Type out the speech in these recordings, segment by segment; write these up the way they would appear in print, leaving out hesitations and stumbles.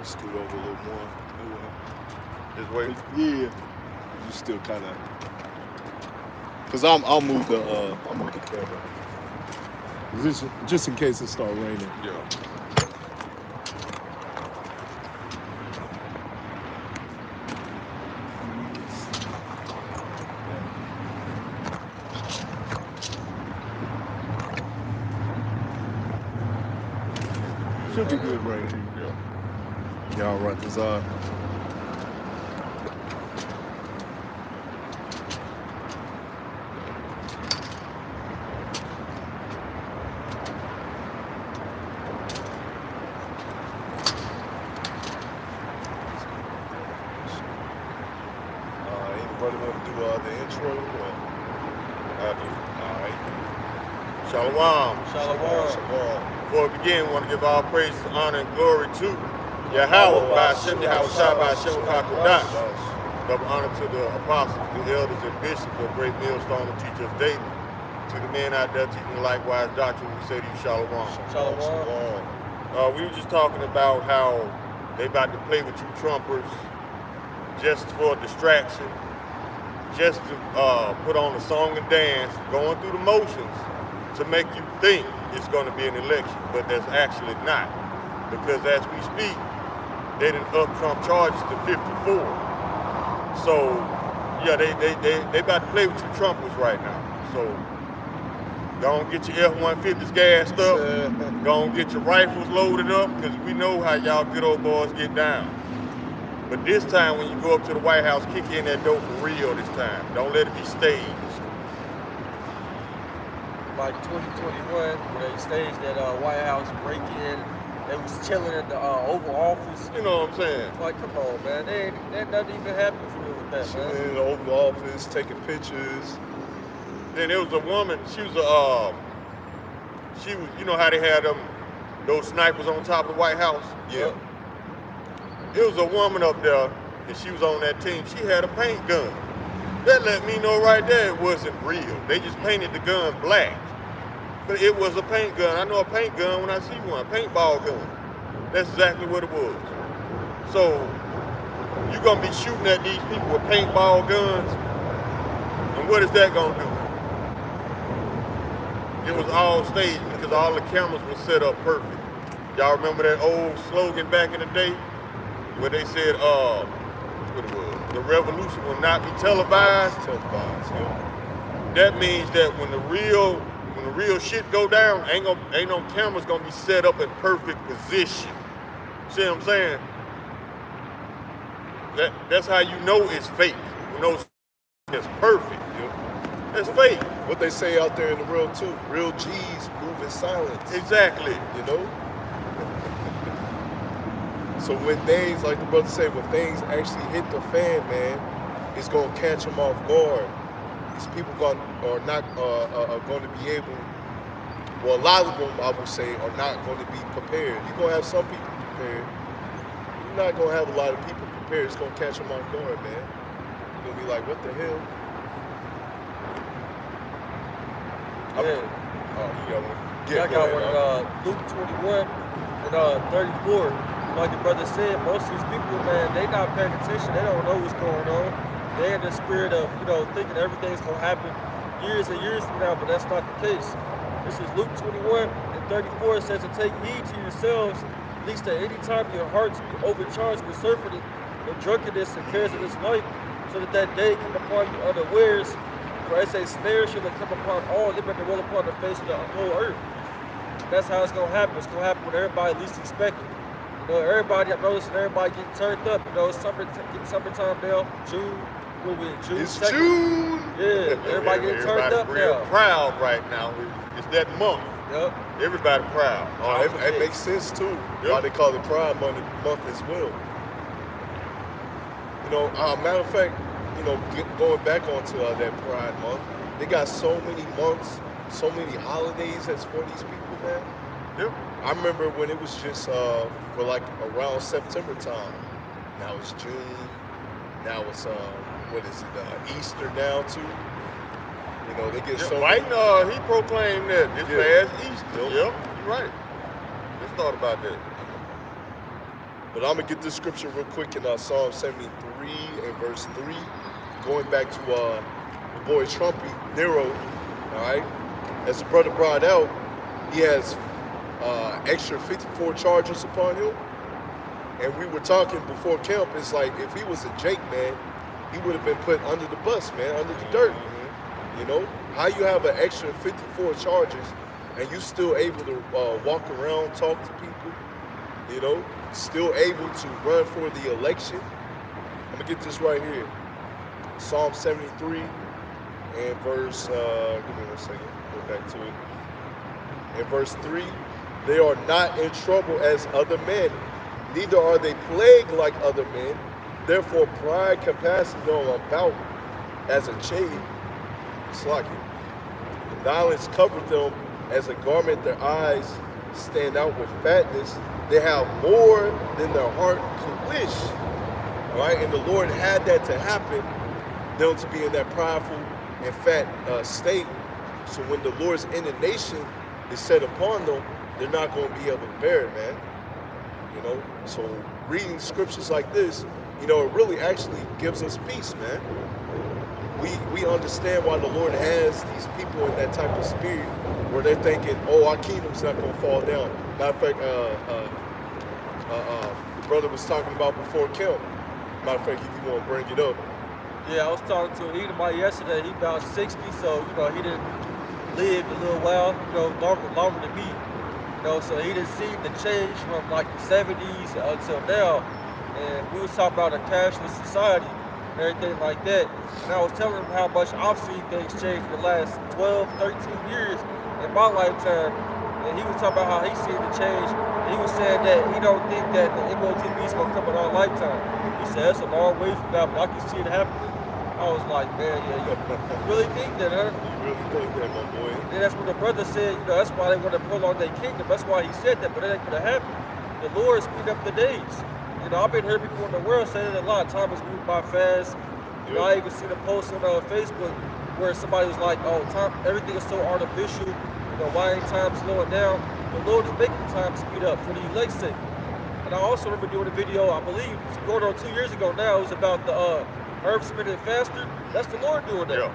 scoot over a little more. This way? Yeah. You still kind of. Cause I'll move the camera. Just in case it start raining. Yeah. Should be good right here. Yeah. Y'all right this on. Anybody want to do the intro? Alright. Shalom. Shalom. Before we begin, we want to give all praise, honor, and glory to Yahweh, by Hashem, Yahushua, by Hashem, Kakodash. Double honor to the apostles, the elders, and bishops of Great Millstone to teach us daily. To the men out there teaching likewise doctrine, we say to you, Shalom. Shalom. We were just talking about how they about to play with you Trumpers just for distraction, just to put on a song and dance, going through the motions to make you think it's going to be an election, but that's actually not. Because as we speak, they didn't up Trump charges to 54. So, yeah, they about to play with you Trumpers right now. So, go and get your F-150s gassed up, go and get your rifles loaded up, because we know how y'all good old boys get down. But this time, when you go up to the White House, kick in that door for real this time. Don't let it be staged. Like 2021, when they staged that White House break-in, they was chilling at the Oval Office. You know what I'm saying? Like, come on, man. That doesn't even happen for me with that, man. In the Oval Office, taking pictures. Then there was a woman, she was, you know how they had those snipers on top of the White House? Yeah. There was a woman up there, and she was on that team. She had a paint gun. That let me know right there it wasn't real. They just painted the gun black. But it was a paint gun. I know a paint gun when I see one, a paintball gun. That's exactly what it was. So, you're gonna be shooting at these people with paintball guns, and what is that gonna do? It was all staged because all the cameras were set up perfect. Y'all remember that old slogan back in the day? Where they said, what it was, the revolution will not be televised. Yeah. That means that when the real shit go down, ain't no cameras gonna be set up in perfect position. See what I'm saying? That's how you know it's fake. You know it's perfect. Yep. It's fake. What they say out there in the world too, real G's move in silence. Exactly. You know? So when things, like the brother said, when things actually hit the fan, man, it's gonna catch them off guard. These people are not going to be able, well, a lot of them, I would say, are not going to be prepared. You're gonna have some people prepared. You're not gonna have a lot of people prepared. It's gonna catch them off guard, man. You're gonna be like, what the hell? I got one, Luke 21 and 34. Like the brother said, most of these people, man, they not paying attention. They don't know what's going on. They're in the spirit of, thinking everything's going to happen years and years from now, but that's not the case. This is Luke 21 and 34. It says to take heed to yourselves, lest at any time your hearts be overcharged with surfeiting and drunkenness and cares of this life, so that day come upon you unawares. For as a snare shall it come upon all them that roll upon the face of the whole earth. That's how it's going to happen. It's going to happen when everybody least expects it. Everybody, I'm noticing everybody getting turned up. It's summertime now. June. June. It's 2nd. June. Yeah, everybody getting turned up real now. Proud right now. It's that month. Yep. Everybody proud. Oh, it makes sense too. Yep. Why they call it Pride Month as well. Matter of fact, going back onto that Pride Month, they got so many months, so many holidays that's for these people, man. Yep. I remember when it was just for like around September time. Now it's June. Now it's Easter now too. They get so Right now, he proclaimed that this past Easter. Yep, you're right. Just thought about that. But I'm going to get this scripture real quick in Psalm 73 and verse 3, going back to the boy Trumpy, Nero, all right? As the brother brought out, he has extra 54 charges upon him. And we were talking before camp, it's like if he was a Jake, man, he would have been put under the bus, man, under the dirt. You know, how you have an extra 54 charges and you still able to walk around, talk to people, you know, still able to run for the election. I'm gonna get this right here. Psalm 73 and verse, give me 1 second, go back to it. In verse 3, they are not in trouble as other men, neither are they plagued like other men. Therefore pride compasses them about as a chain. Slacky. Violence covered them as a garment. Their eyes stand out with fatness. They have more than their heart could wish. All right, and the Lord had that to happen, them to be in that prideful and fat state. So when the Lord's indignation is set upon them, they're not going to be able to bear it, man. You know, so reading scriptures like this, you know, it really actually gives us peace, man. We understand why the Lord has these people in that type of spirit where they're thinking, oh, our kingdom's not going to fall down. Matter of fact, the brother was talking about before camp. Matter of fact, if you want to bring it up. Yeah, I was talking to an Edomite yesterday. He about 60, so, you know, he didn't live a little while, you know, longer than me. You know, so he didn't see the change from like the 70s until now. And we was talking about a cashless society and everything like that. And I was telling him how much I've seen things change in the last 12, 13 years in my lifetime. And he was talking about how he seen the change. And he was saying that he don't think that the MOTB is going to come in our lifetime. He said, that's a long way from now, but I can see it happening. I was like, man, yeah, you really think that, huh? You really think that, my boy? And that's what the brother said, you know, that's why they want to prolong their kingdom. That's why he said that, but it ain't going to happen. The Lord speed up the days. You know, I've been hearing people in the world say that a lot. Time is moving by fast. You know, I even seen a post on Facebook where somebody was like, oh, time, everything is so artificial. You know, why ain't time slowing down? The Lord is making time speed up for the elect's sake. And I also remember doing a video, I believe, it's going on 2 years ago now. It was about the earth spinning faster. That's the Lord doing that. Yeah.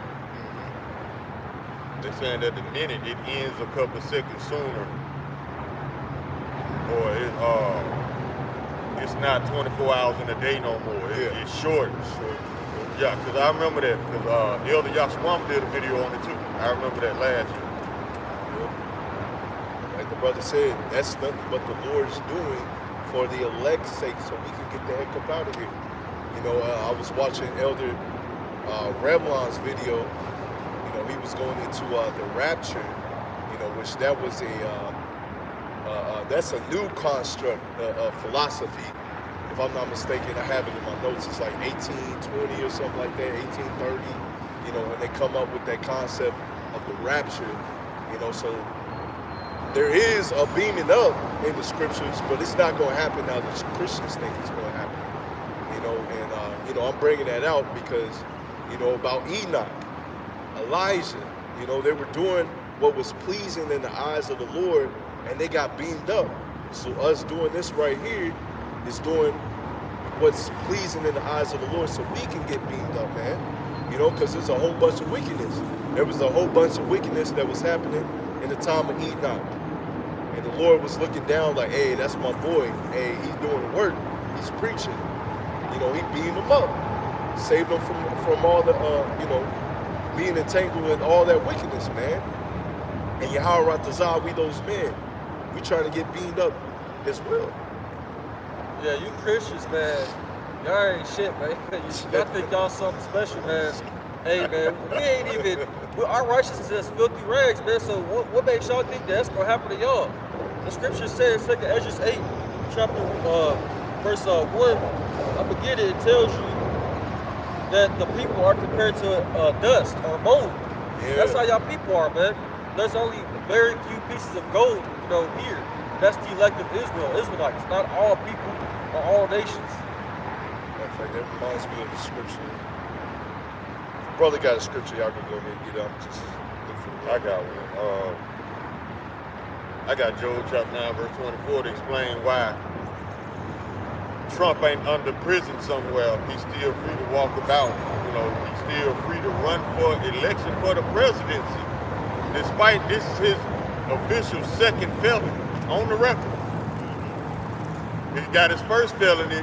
They're saying that the minute it ends a couple of seconds sooner, or it's not 24 hours in a day no more. It's short. Yeah, because I remember that, because Elder YASHAMIAHLA did a video on it too. I remember that last year. Yeah. Like the brother said, that's nothing but the Lord's doing for the elect's sake, so we can get the heck up out of here. You know, I was watching Elder Revlon's video. You know, he was going into the rapture, you know, which that was that's a new construct of philosophy. If I'm not mistaken, I have it in my notes. It's like 1820 or something like that, 1830. You know, when they come up with that concept of the rapture. You know, so there is a beaming up in the scriptures, but it's not going to happen now that Christians think it's going to happen. You know, and you know, I'm bringing that out because, you know, about Enoch, Elijah, you know, they were doing what was pleasing in the eyes of the Lord, and they got beamed up. So us doing this right here is doing what's pleasing in the eyes of the Lord, so we can get beamed up, man. You know, because there's a whole bunch of wickedness. There was a whole bunch of wickedness that was happening in the time of Enoch. And the Lord was looking down like, hey, that's my boy. Hey, he's doing the work. He's preaching. You know, he beamed them up. Saved them from all the, you know, being entangled in all that wickedness, man. And YAHARAHLA, we those men. We trying to get beamed up as well. Yeah, you Christians, man, y'all ain't shit, man. Y'all think y'all something special, man. Hey, man, we ain't even, our righteousness is filthy rags, man, so what makes y'all think that's going to happen to y'all? The scripture says, 2 Esdras 8, chapter, verse 1, I'm going to get it, it tells you that the people are compared to dust or mold. Yeah. That's how y'all people are, man. There's only very few pieces of gold, you know, here. That's the elect of Israel, Israelites, not all people or all nations. In fact, that reminds me of the scripture. If a brother got a scripture, y'all can go ahead and get up. Just look for it. I got one. I got Job chapter 9, verse 24 to explain why Trump ain't under prison somewhere, he's still free to walk about. You know, he's still free to run for election for the presidency. Despite this is his official second felony on the record. He got his first felony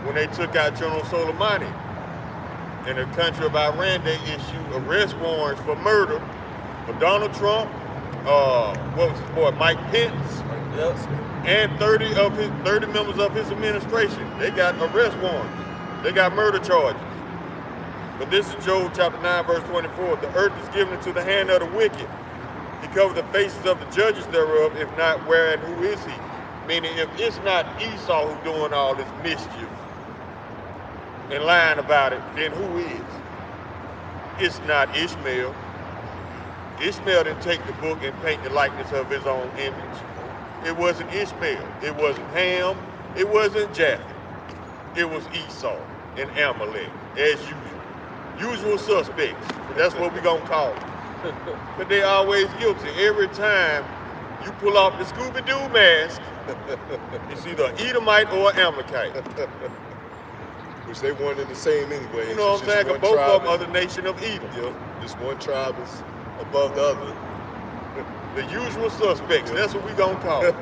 when they took out General Soleimani. In the country of Iran, they issued arrest warrants for murder for Donald Trump, what was his boy, Mike Pence, and 30 members of his administration. They got arrest warrants. They got murder charges. But this is Job chapter 9, verse 24. The earth is given into the hand of the wicked. He covered the faces of the judges thereof. If not, where and who is he? Meaning, if it's not Esau who's doing all this mischief and lying about it, then who is? It's not Ishmael. Ishmael didn't take the book and paint the likeness of his own image. It wasn't Ishmael. It wasn't Ham. It wasn't Japheth. It was Esau and Amalek, as usual. Usual suspects. That's what we're going to call them. But they're always guilty. Every time you pull off the Scooby-Doo mask, it's either Edomite or Amalekite. Which they one and the same anyway. You know what I'm saying? Because both of them are the nation of Edom. Yep. Just one tribe is above the other. The usual suspects. Yep. That's what we gonna call them.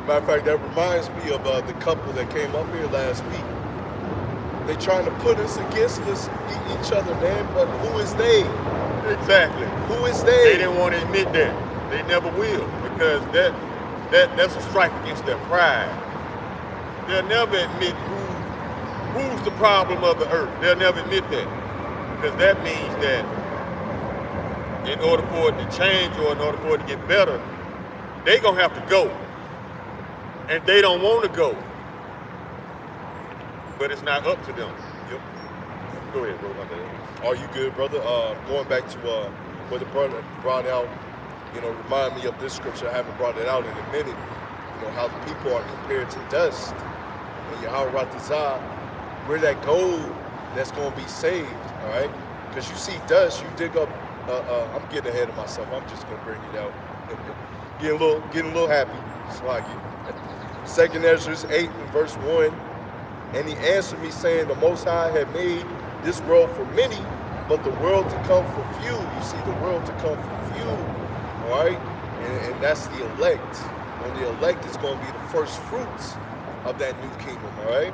Matter of fact, that reminds me of the couple that came up here last week. They trying to put us against each other, man. But who is they? Exactly. Who is they? They didn't want to admit that. They never will, because that's a strike against their pride. They'll never admit who's the problem of the earth. They'll never admit that, because that means that in order for it to change or in order for it to get better, they gonna have to go, and they don't want to go. But it's not up to them. Yep. Go ahead, bro. Are you good, brother? Going back to what the brother brought out, you know, remind me of this scripture. I haven't brought it out in a minute. You know, how the people are compared to dust. And YAHARAHLA, we're that gold that's going to be saved, all right? Because you see dust, you dig up, I'm getting ahead of myself. I'm just going to bring it out. Getting a little happy. Slug it. 2nd Ezra 8 and verse 1. And he answered me, saying, the Most High had made this world for many, but the world to come for few. You see, the world to come for few, all right? And that's the elect. And the elect is going to be the first fruits of that new kingdom, all right?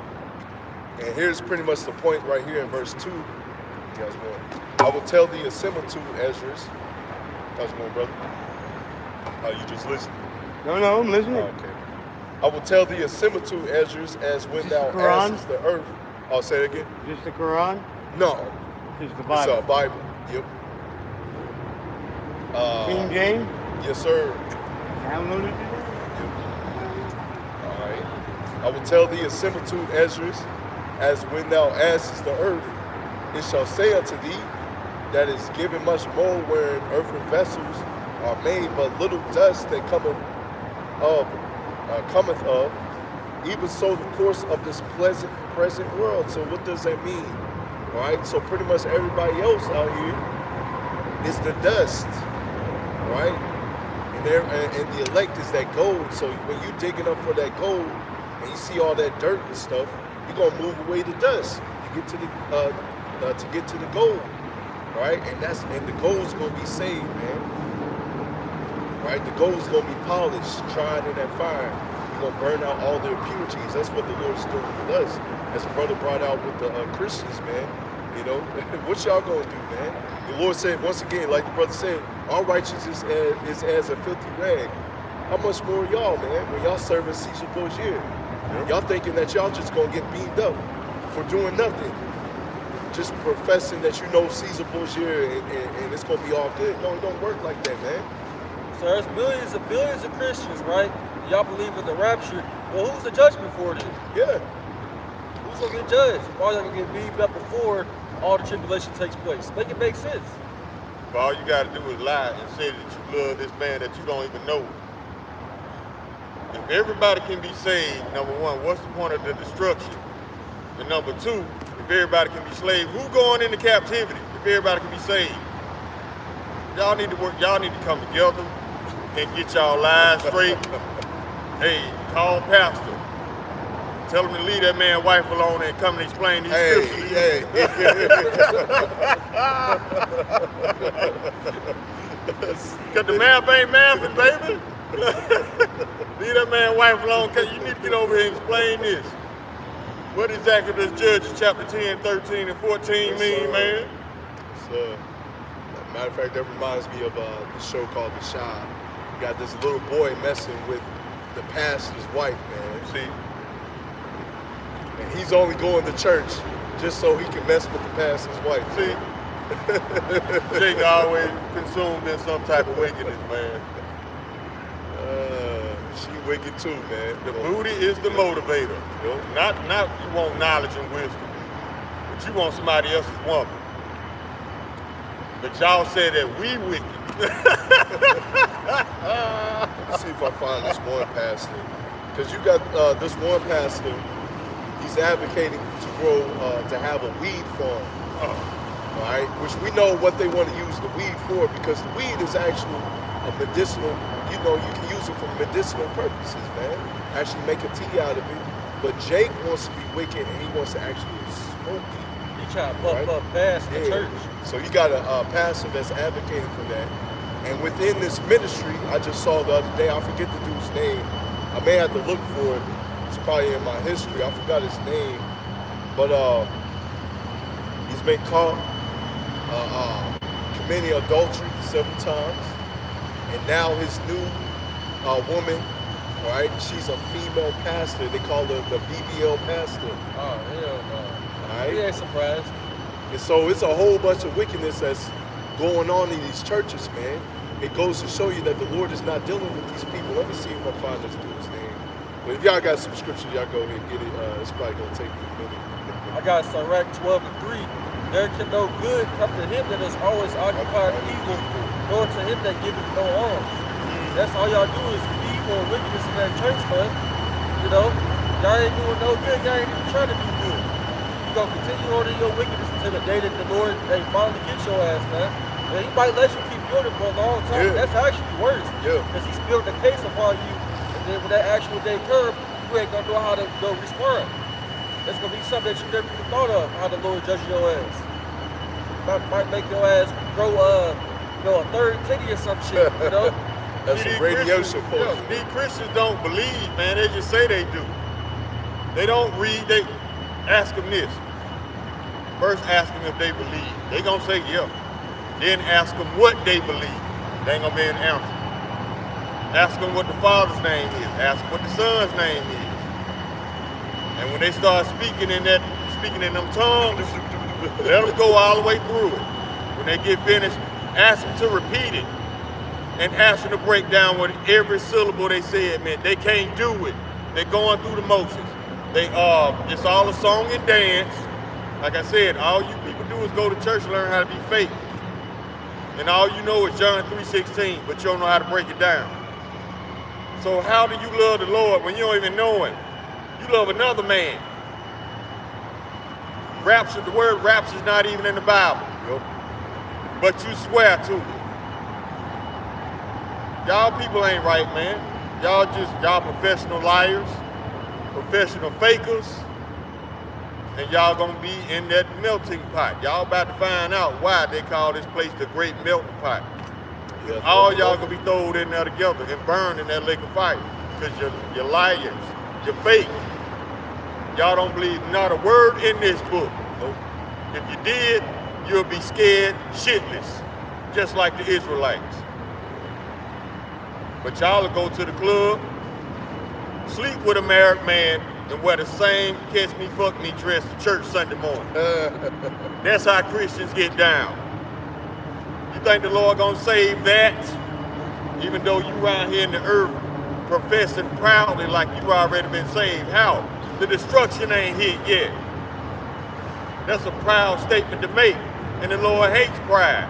And here's pretty much the point right here in verse 2. How's it going? I will tell thee a similitude, Ezra. How's it going, brother? Oh, you just listening? No, I'm listening. Oh, okay. I will tell thee a similitude, Ezra, as when thou askest the earth. I'll say it again. Just the Quran? No. Just the Bible? It's a Bible. Yep. King James? Yes, sir. Downloaded it? Yep. All right. I will tell thee a similitude, Ezra, as when thou askest the earth, it shall say unto thee, that is given much more wherein earthen vessels are made, but little dust that cometh of, even so the course of this present world. So what does that mean? All right, so pretty much everybody else out here is the dust, right? And the elect is that gold. So when you digging up for that gold and you see all that dirt and stuff, you're gonna move away the dust. You get to the gold, right? And the gold's gonna be saved, man. Right? The gold's gonna be polished, tried in that fire. You're gonna burn out all the impurities. That's what the Lord's doing with us. As the brother brought out with the Christians, man. You know, what y'all gonna do, man? The Lord said, once again, like the brother said, our righteousness is as a filthy rag. How much more y'all, man, when y'all serving Caesar Borgia? Yep. Y'all thinking that y'all just gonna get beamed up for doing nothing. Just professing that you know Caesar Borgia and it's gonna be all good. No, it don't work like that, man. So there's billions of Christians, right? Y'all believe in the rapture. Well, who's the judgment for it? Yeah. Who's gonna get judged? Why y'all gonna get beamed up before all the tribulation takes place? Make it make sense. But all you gotta do is lie and say that you love this man that you don't even know. If everybody can be saved, number one, what's the point of the destruction? And number two, if everybody can be slaves, who going into captivity if everybody can be saved? Y'all need to work, y'all need to come together and get y'all lives straight. Hey, call pastor. Tell him to leave that man's wife alone and come and explain these scriptures. Hey. Because the math ain't mathing, baby. Leave that man's wife alone, because you need to get over here and explain this. What exactly does Judges chapter 10, 13, and 14 mean, man? So, matter of fact, that reminds me of the show called The Shy. You got this little boy messing with the pastor's wife, man. See? And he's only going to church just so he can mess with the pastor's wife. See? Jake always consumed in some type of wickedness, man. She wicked too, man. The booty is the motivator. Yep. Not you want knowledge and wisdom, but you want somebody else's woman. But y'all say that we wicked. Let me see if I find this one pastor. Because you got this one pastor, he's advocating to grow, to have a weed farm. All right, which we know what they want to use the weed for, because the weed is actually a medicinal, you know, you can use it for medicinal purposes, man. Actually make a tea out of it. But Jake wants to be wicked and he wants to actually smoke it. He trying to puff up past the church. So you got a pastor that's advocating for that. And within this ministry, I just saw the other day, I forget the dude's name. I may have to look for it. It's probably in my history. I forgot his name. But he's been caught committing adultery several times. And now his new woman, right? She's a female pastor. They call her the BBL pastor. Oh, hell no. All right? He ain't surprised. And so it's a whole bunch of wickedness that's going on in these churches, man. It goes to show you that the Lord is not dealing with these people. Let me see if I find this dude's name. But if y'all got some scripture, y'all go ahead and get it. It's probably going to take me a minute. I got Sirach 12:3. There can no good come to him that is always occupied evil, nor to him that giveth no alms. That's all y'all do is evil and wickedness in that church, man. You know, y'all ain't doing no good. Y'all ain't even trying to do good. You gonna continue on in your wickedness until the day that the Lord they finally get your ass, man. And he might let you keep doing it for a long time. Yeah. That's actually worse. Yeah. Because he's building a case upon you, and then when that actual day comes, you ain't gonna know how to respond. That's gonna be something that you never even thought of, how the Lord judges your ass. Might make your ass grow a third titty or some shit, you know? That's See, a radio show for you. These Christians don't believe, man. They just say they do. They don't read. They ask them this. First ask them if they believe. They gonna say yeah. Then ask them what they believe. They ain't gonna be an answer. Ask them what the Father's name is. Ask them what the Son's name is. And when they start speaking in them tongues, let them go all the way through it. When they get finished, ask them to repeat it. And ask them to break down what every syllable they said meant. They can't do it. They're going through the motions. It's all a song and dance. Like I said, all you people do is go to church and learn how to be fake. And all you know is John 3:16, but you don't know how to break it down. So how do you love the Lord when you don't even know him? You love another man. Rapture, the word rapture is not even in the Bible. Yep. But you swear to it. Y'all people ain't right, man. Y'all professional liars, professional fakers, and y'all gonna be in that melting pot. Y'all about to find out why they call this place the Great Melting Pot. Yeah, All y'all gonna be thrown in there together and burned in that lake of fire. Because you're liars, you're fake. Y'all don't believe not a word in this book. Nope. If you did, you'll be scared shitless, just like the Israelites. But y'all will go to the club, sleep with a married man, and wear the same catch me, fuck me dress to church Sunday morning. That's how Christians get down. You think the Lord gonna save that? Even though you around here in the earth professing proudly like you already been saved. How? The destruction ain't hit yet. That's a proud statement to make. And the Lord hates pride.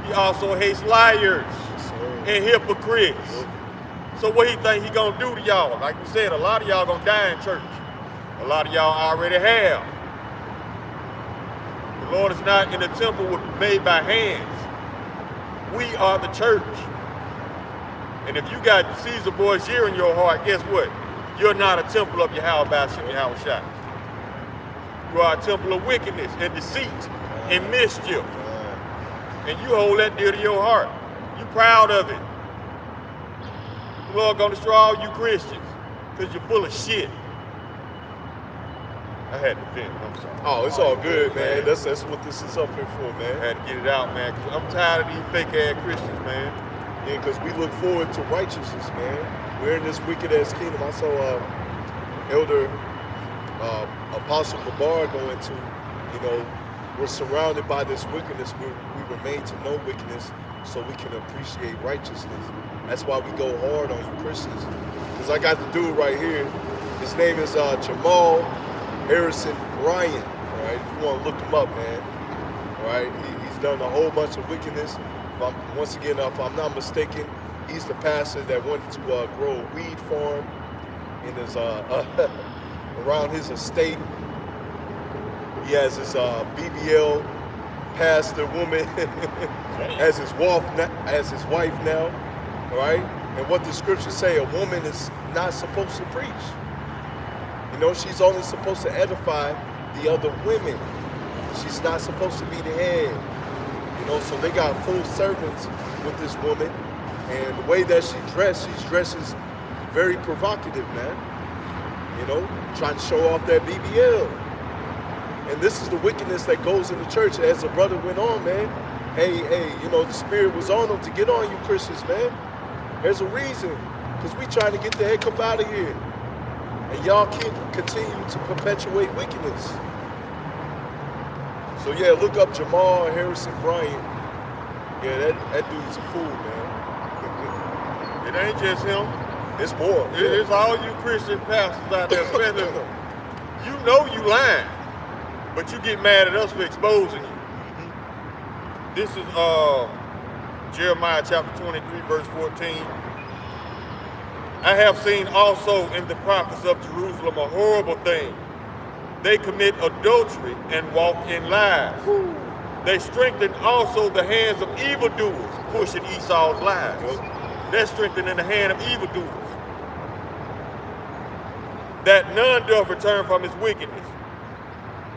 He also hates liars and hypocrites. So what he think he gonna do to y'all? Like we said, a lot of y'all gonna die in church. A lot of y'all already have. The Lord is not in a temple made by hands. We are the church. And if you got Caesar Borgia in your heart, guess what? You're not a temple of YASHAMIAHLA. You are a temple of wickedness and deceit and mischief. And you hold that dear to your heart. You proud of it. The Lord gonna destroy all you Christians because you're full of shit. I had to finish, I'm sorry. Oh, it's all good, man. That's what this is up here for, man. I had to get it out, man, because I'm tired of these fake-ass Christians, man. Yeah, because we look forward to righteousness, man. We're in this wicked-ass kingdom. I saw Elder Apostle Gabar go into, we're surrounded by this wickedness. We were made to know wickedness so we can appreciate righteousness. That's why we go hard on you Christians. Because I got the dude right here. His name is Jamal Harrison Bryant. All right, if you want to look him up, man. All right, he's done a whole bunch of wickedness. Once again, if I'm not mistaken, he's the pastor that wanted to grow a weed farm in his around his estate. He has his BBL pastor woman as his wife now. All right, and what the scriptures say, a woman is not supposed to preach. She's only supposed to edify the other women. She's not supposed to be the head. So they got full servants with this woman. And the way that she dresses very provocative, man. Trying to show off that BBL. And this is the wickedness that goes in the church. As the brother went on, man. Hey, the spirit was on them to get on you Christians, man. There's a reason. Because we trying to get the heck up out of here. And y'all can't continue to perpetuate wickedness. So yeah, look up Jamal Harrison Bryant. Yeah, that dude's a fool, man. It ain't just him. It's more. It's all you Christian pastors out there spending. You know you lying, but you get mad at us for exposing you. This is Jeremiah chapter 23, verse 14. I have seen also in the prophets of Jerusalem a horrible thing. They commit adultery and walk in lies. They strengthen also the hands of evildoers, pushing Esau's lies. They're strengthening the hand of evildoers. That none doth return from his wickedness.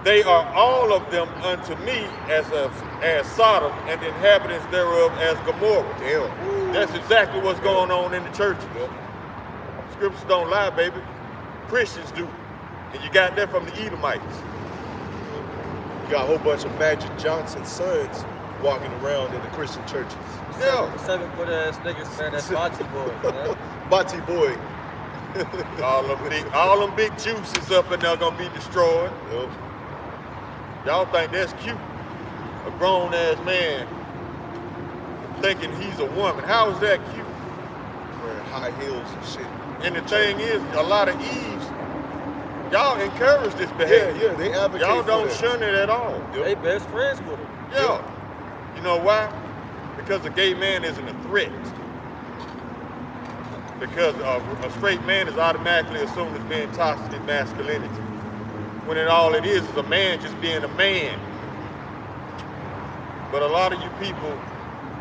They are all of them unto me as Sodom, and the inhabitants thereof as Gomorrah. Damn. That's exactly what's going on in the churches. Scriptures don't lie, baby. Christians do. And you got that from the Edomites. You got a whole bunch of Magic Johnson sons walking around in the Christian churches. Yeah. 7-foot ass niggas, man. That's Bati boy, man. Bati boy. all them big juices up in there gonna be destroyed. Yep. Y'all think that's cute? A grown ass man thinking he's a woman. How is that cute? Wearing high heels and shit. And the thing is, a lot of Eves, y'all encourage this behavior. Yeah, they advocate Y'all don't for that. shun it at all. Yep. They best friends with him. Yeah. You know why? Because a gay man isn't a threat. Because a straight man is automatically assumed as being toxic in masculinity. When all it is a man just being a man. But a lot of you people,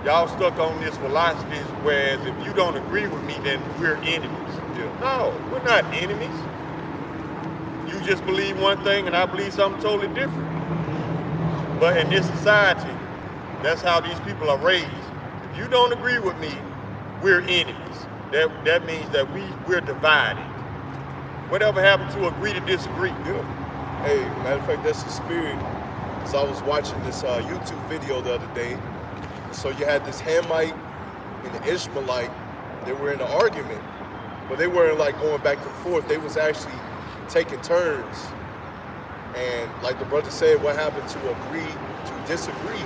y'all stuck on this philosophy, whereas if you don't agree with me, then we're enemies. Yeah. No, we're not enemies. You just believe one thing and I believe something totally different. But in this society, that's how these people are raised. If you don't agree with me, we're enemies. That means that we're divided. Whatever happened to agree to disagree? Yeah. Hey, matter of fact, that's the spirit. Because I was watching this YouTube video the other day. So you had this Hamite and the Ishmaelite. They were in an argument. But they weren't like going back and forth. They was actually taking turns. And like the brother said, what happened to agree to disagree?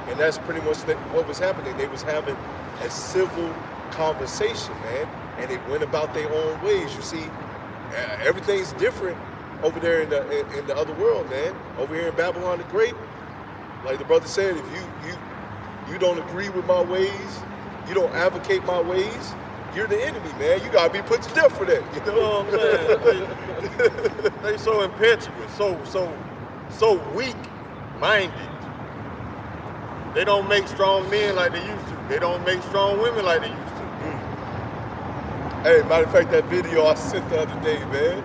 And that's pretty much what was happening. They was having a civil conversation, man. And they went about their own ways. You see, everything's different over there in the other world, man. Over here in Babylon the Great, like the brother said, if you don't agree with my ways, you don't advocate my ways, you're the enemy, man. You gotta be put to death for that. You know what I'm saying? They so impetuous, so weak-minded. They don't make strong men like they used to. They don't make strong women like they used to. Hey, matter of fact, that video I sent the other day, man.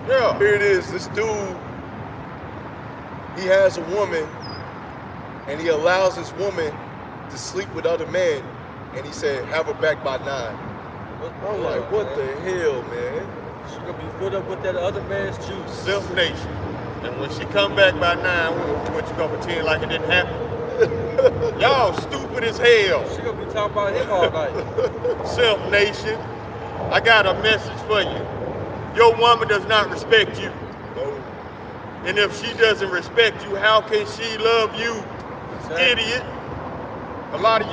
Yeah. Here it is. This dude, he has a woman, and he allows his woman to sleep with other men, and he said, have her back by 9. I'm like, what the hell, man? She gonna be filled up with that other man's juice. Simp Nation. And when she come back by 9, what you gonna pretend like it didn't happen? Y'all stupid as hell. She gonna be talking about him all night. Simp Nation, I got a message for you. Your woman does not respect you. No. And if she doesn't respect you, how can she love you? Exactly. Idiot. A lot of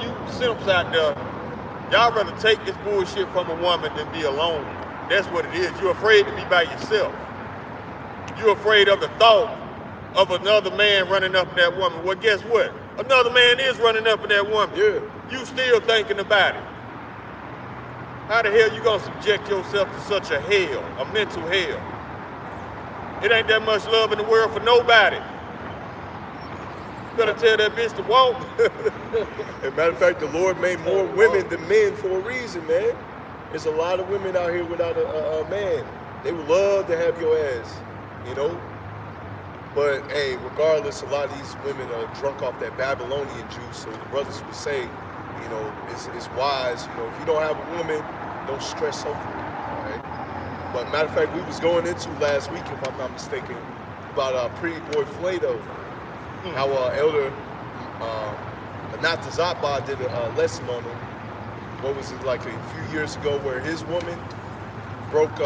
you simps out there, y'all rather take this bullshit from a woman than be alone. That's what it is. You're afraid to be by yourself. You're afraid of the thought of another man running up in that woman. Well, guess what? Another man is running up in that woman. Yeah. You still thinking about it. How the hell you gonna subject yourself to such a hell, a mental hell? It ain't that much love in the world for nobody. You better tell that bitch to walk. As a matter of fact, the Lord made more women than men for a reason, man. There's a lot of women out here without a man. They would love to have your ass, you know? But hey, regardless, a lot of these women are drunk off that Babylonian juice. So the brothers would say, you know, it's wise, you know, if you don't have a woman, don't stress over it, all right? But matter of fact, we was going into last week, if I'm not mistaken, about Pretty Boy Flato, how Elder Napthali did a lesson on him. What was it, like a few years ago, where his woman broke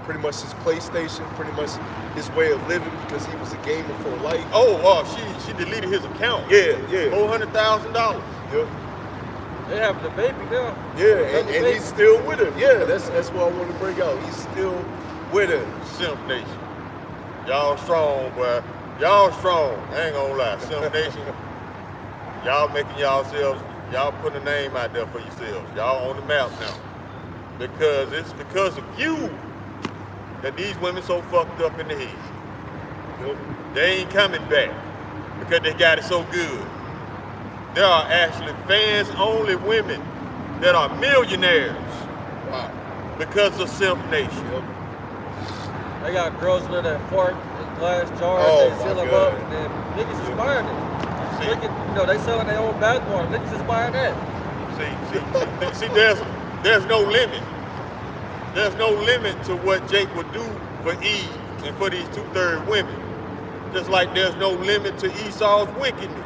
pretty much his PlayStation, pretty much his way of living, because he was a gamer for life. She deleted his account. Yeah. $400,000. Yep. They having the baby now. Yeah, and he's still with her. Yeah, that's what I want to bring out. He's still with her. Simp Nation. Y'all strong, boy. Y'all strong. I ain't gonna lie. Simp Nation. Y'all making y'all putting a name out there for yourselves. Y'all on the map now. Because it's because of you that these women so fucked up in the head. Yep. They ain't coming back because they got it so good. There are actually fans-only women that are millionaires. Wow. Because of Simp Nation. Yep. They got girls in there that fart in glass jars, Oh, they my seal them God. up, and then niggas is buying it. They selling their own bathwater. Niggas is buying that. See, there's no limit. There's no limit to what Jake would do for Eve and for these 2/3 women. Just like there's no limit to Esau's wickedness.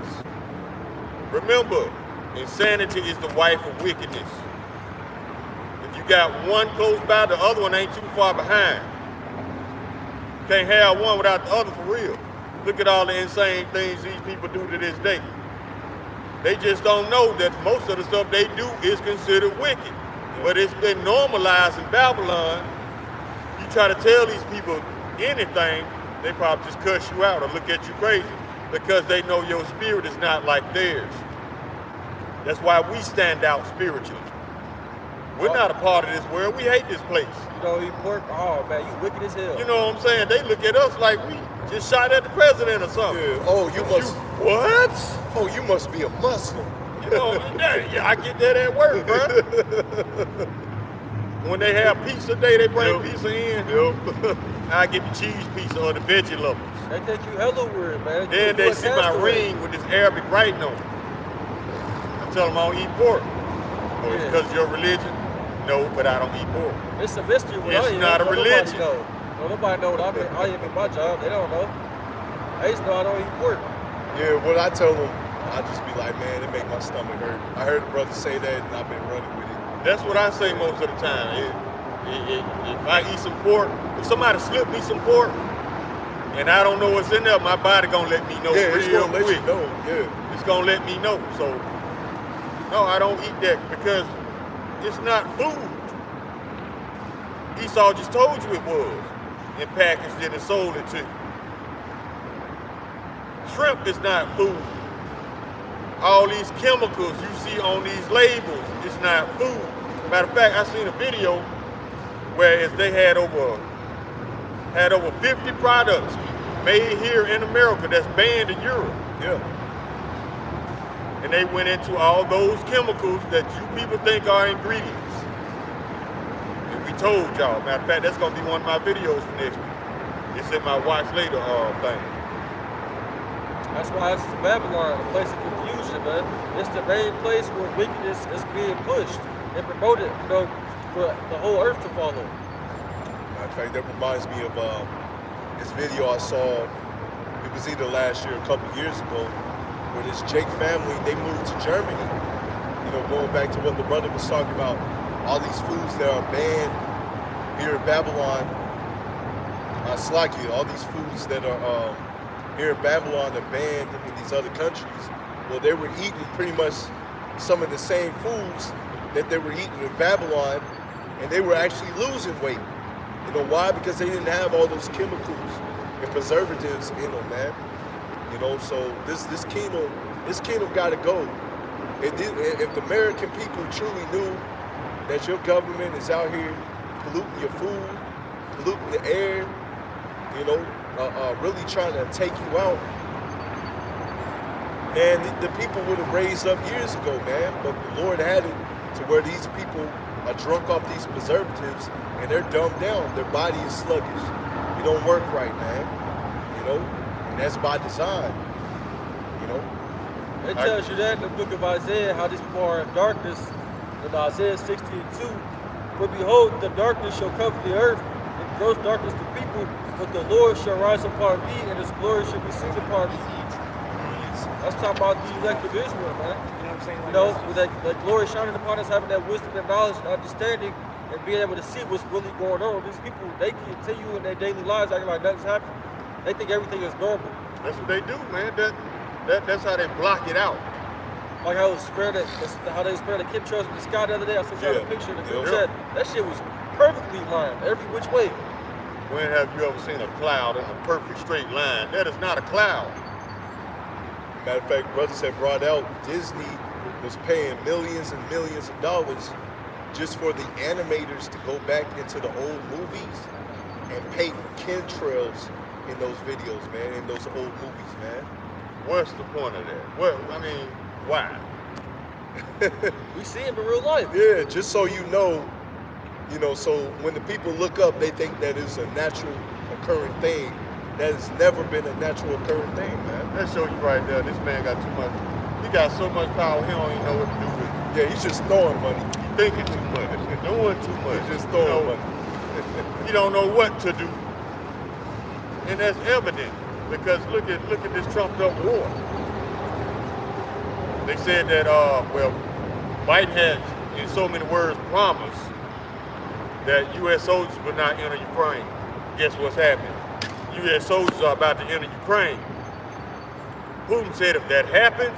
Remember, insanity is the wife of wickedness. If you got one close by, the other one ain't too far behind. You can't have one without the other for real. Look at all the insane things these people do to this day. They just don't know that most of the stuff they do is considered wicked. But it's been normalized in Babylon. You try to tell these people anything, they probably just cuss you out or look at you crazy because they know your spirit is not like theirs. That's why we stand out spiritually. We're not a part of this world. We hate this place. You know, you pork, oh man, you wicked as hell. You know what I'm saying? They look at us like we just shot at the president or something. Yeah. Oh, you must. What? Oh, you must be a Muslim. You know, yeah, I get that at work, bro. When they have pizza day, they bring pizza in. Yep. I get the cheese pizza or the veggie lovers. They think you hella weird, man. Then they see my ring with this Arabic writing on it. I tell them I don't eat pork. Or it's because of your religion? No, but I don't eat pork. It's a mystery. It's not a religion. Nobody know what I am in my job. They don't know. I just know I don't eat pork. Yeah, what I tell them, I just be like, man, it make my stomach hurt. I heard a brother say that, and I've been running with it. That's what I say most of the time. If I eat some pork, if somebody slip me some pork, and I don't know what's in there, my body gonna let me know Yeah, it's real gonna let quick. you know. Yeah. It's gonna let me know. So, no, I don't eat that because it's not food. Esau just told you it was, and packaged it and sold it to you. Shrimp is not food. All these chemicals you see on these labels is not food. Matter of fact, I seen a video where they had over 50 products made here in America that's banned in Europe. Yeah. And they went into all those chemicals that you people think are ingredients. told y'all. Matter of fact, that's gonna be one of my videos for next week. It's in my watch later thing. That's why it's Babylon, a place of confusion, man. It's the main place where wickedness is being pushed and promoted, you know, for the whole earth to follow. Matter of fact, that reminds me of this video I saw. It was either last year or a couple of years ago, where this Jake family, they moved to Germany. You know, going back to what the brother was talking about, all these foods that are banned here in Babylon. All these foods that are here in Babylon are banned in these other countries. Well, they were eating pretty much some of the same foods that they were eating in Babylon, and they were actually losing weight. You know why? Because they didn't have all those chemicals and preservatives in them, man. You know, so this kingdom got to go. If the American people truly knew that your government is out here polluting your food, polluting the air, you know, really trying to take you out, man, the people would have raised up years ago, man. But the Lord had it to where these people are drunk off these preservatives and they're dumbed down. Their body is sluggish. It don't work right, man. You know, and that's by design. You know. It tells you that in the book of Isaiah, how these people are in darkness. In Isaiah 60:2, for behold, the darkness shall cover the earth, and gross darkness the people, but the Lord shall rise upon me, and his glory shall be seen upon me. That's talking about the elect of Israel, man. You know, with that glory shining upon us, having that wisdom and knowledge and understanding, and being able to see what's really going on. These people, they continue in their daily lives acting like nothing's happening. They think everything is normal. That's what they do, man. That's how they block it out. Like how they spread the chemtrails in the sky the other day. I sent you a picture in the group chat. That shit was perfectly lined every which way. When have you ever seen a cloud in a perfect straight line? That is not a cloud. Matter of fact, brothers have brought out Disney was paying millions and millions of dollars just for the animators to go back into the old movies and paint chemtrails in those videos, man, in those old movies, man. What's the point of that? Why? We see him in real life. Yeah, just so you know, so when the people look up, they think that is a natural occurring thing. That has never been a natural occurring thing, man. That show you right there. This man got too much. He got so much power, he don't even know what to do with it. Yeah, he's just throwing money. He's thinking too much. Doing too much. He's just throwing money. He don't know what to do. And that's evident because look at this trumped up war. They said that, Biden had, in so many words, promised that U.S. soldiers would not enter Ukraine. Guess what's happening? U.S. soldiers are about to enter Ukraine. Putin said if that happens,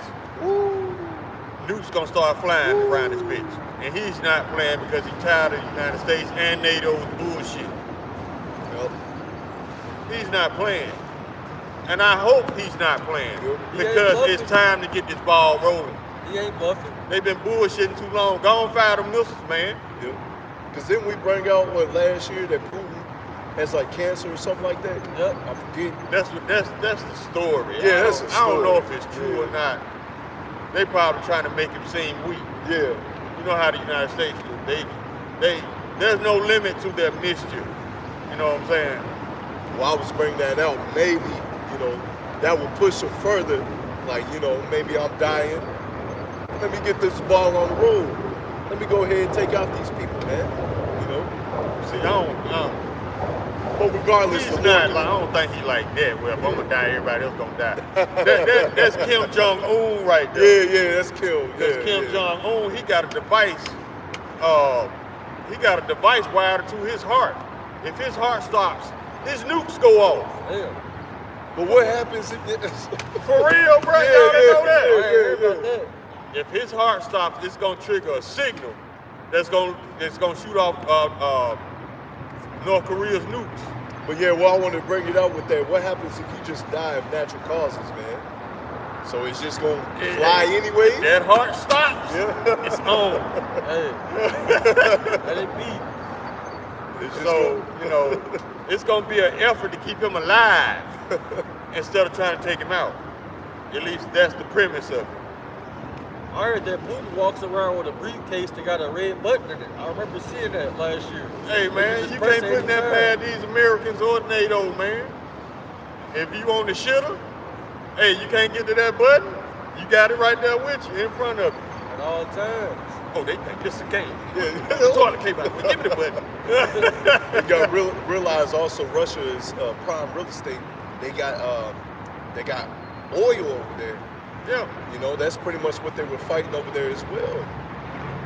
nukes gonna start flying around this bitch. And he's not playing because he's tired of the United States and NATO's bullshit. Yep. He's not playing. And I hope he's not playing because it's time to get this ball rolling. He ain't bluffing. They've been bullshitting too long. Go on, fire them missiles, man. Yep. Because didn't we bring out, last year that Putin has like cancer or something like that? Yep. I forget. That's the story. Yeah, that's the story. I don't know if it's true or not. They probably trying to make him seem weak. Yeah. You know how the United States do. There's no limit to their mischief. You know what I'm saying? Well, I was bringing that out. Maybe, that will push them further. Like, maybe I'm dying. Let me get this ball on the road. Let me go ahead and take out these people, man. See, I don't. But regardless, he's not. I don't think he like that. Well, if I'm gonna die, everybody else gonna die. That's Kim Jong-un right there. Yeah, that's Kim. That's Kim Jong-un. He got a device. He got a device wired to his heart. If his heart stops, his nukes go off. Damn. But what happens if for real, bro? Y'all didn't know that? I ain't heard about that. If his heart stops, it's gonna trigger a signal that's gonna shoot off North Korea's nukes. But yeah, I wanted to bring it up with that. What happens if you just die of natural causes, man? So it's just gonna fly anyway? That heart stops. Yeah. It's on. Hey, let it be. It's gonna be an effort to keep him alive instead of trying to take him out. At least that's the premise of it. I heard that Putin walks around with a briefcase that got a red button in it. I remember seeing that last year. Hey man, you press can't put that anytime. past these Americans or NATO, man. If you on the shitter, hey, you can't get to that button, you got it right there with you, in front of you. At all times. Oh, they think this a game. Yeah. Toilet paper, give me the button. You got to realize also Russia is prime real estate. They got oil over there. Yeah. You know, that's pretty much what they were fighting over there as well.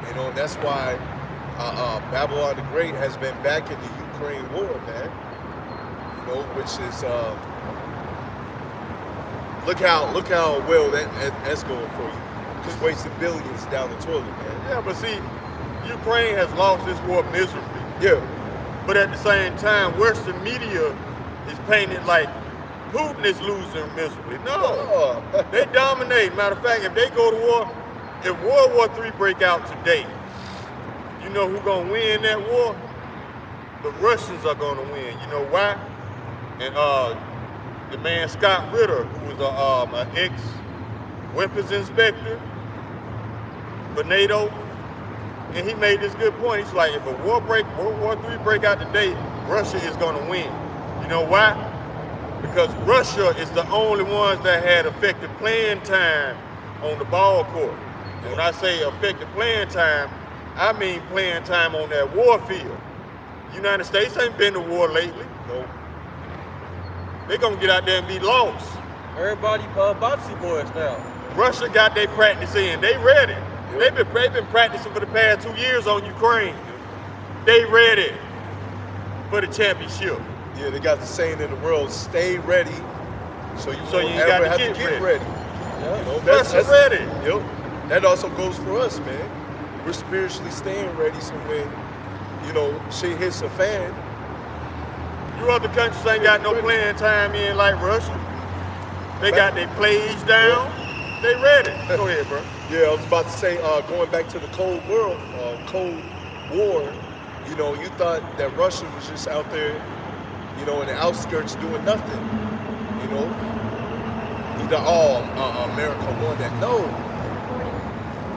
You know, and that's why Babylon the Great has been back in the Ukraine war, man. You know, which is look how well that's going for you. Just wasting billions down the toilet, man. Yeah, but see, Ukraine has lost this war miserably. Yeah. But at the same time, Western media is painted like Putin is losing miserably. No, they dominate. Matter of fact, if they go to war, if World War III break out today, you know who's gonna win that war? The Russians are gonna win. You know why? And the man Scott Ritter, who was an ex-weapons inspector for NATO, and he made this good point. He's like, if a World War III break out today, Russia is gonna win. You know why? Because Russia is the only ones that had effective playing time on the ball court. And when I say effective playing time, I mean playing time on that war field. United States ain't been to war lately. No. They're gonna get out there and be lost. Everybody boxy boys now. Russia got their practice in. They ready. Yep. They've been practicing for the past 2 years on Ukraine. They ready for the championship. Yeah, they got the saying in the world, stay ready, so you ain't don't gotta ever have to get ready. Yeah. You know, Russia ready. Yep. That also goes for us, man. We're spiritually staying ready, so when, you know, shit hits a fan. You other countries ain't got no playing time in like Russia. They got their plays down. They ready. Go ahead, bro. Yeah, I was about to say, going back to the Cold War, you know, you thought that Russia was just out there, you know, in the outskirts doing nothing. You know, you thought, America won that. No.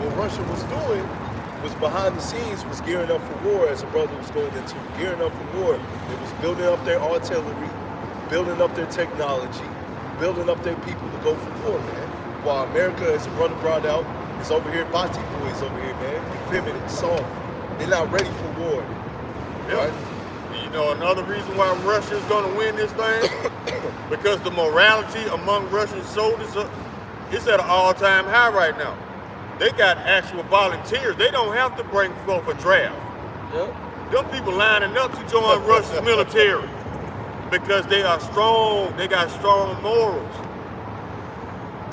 What Russia was doing was behind the scenes, was gearing up for war, as a brother was going into, gearing up for war. It was building up their artillery, building up their technology, building up their people to go for war, man. While America, as a brother brought out, is over here, Bati boys over here, man. Effeminate, soft. They're not ready for war. Right? You know, another reason why Russia is going to win this thing, because the morality among Russian soldiers is at an all-time high right now. They got actual volunteers. They don't have to bring forth a draft. Yep. Them people lining up to join Russia's military because they are strong. They got strong morals.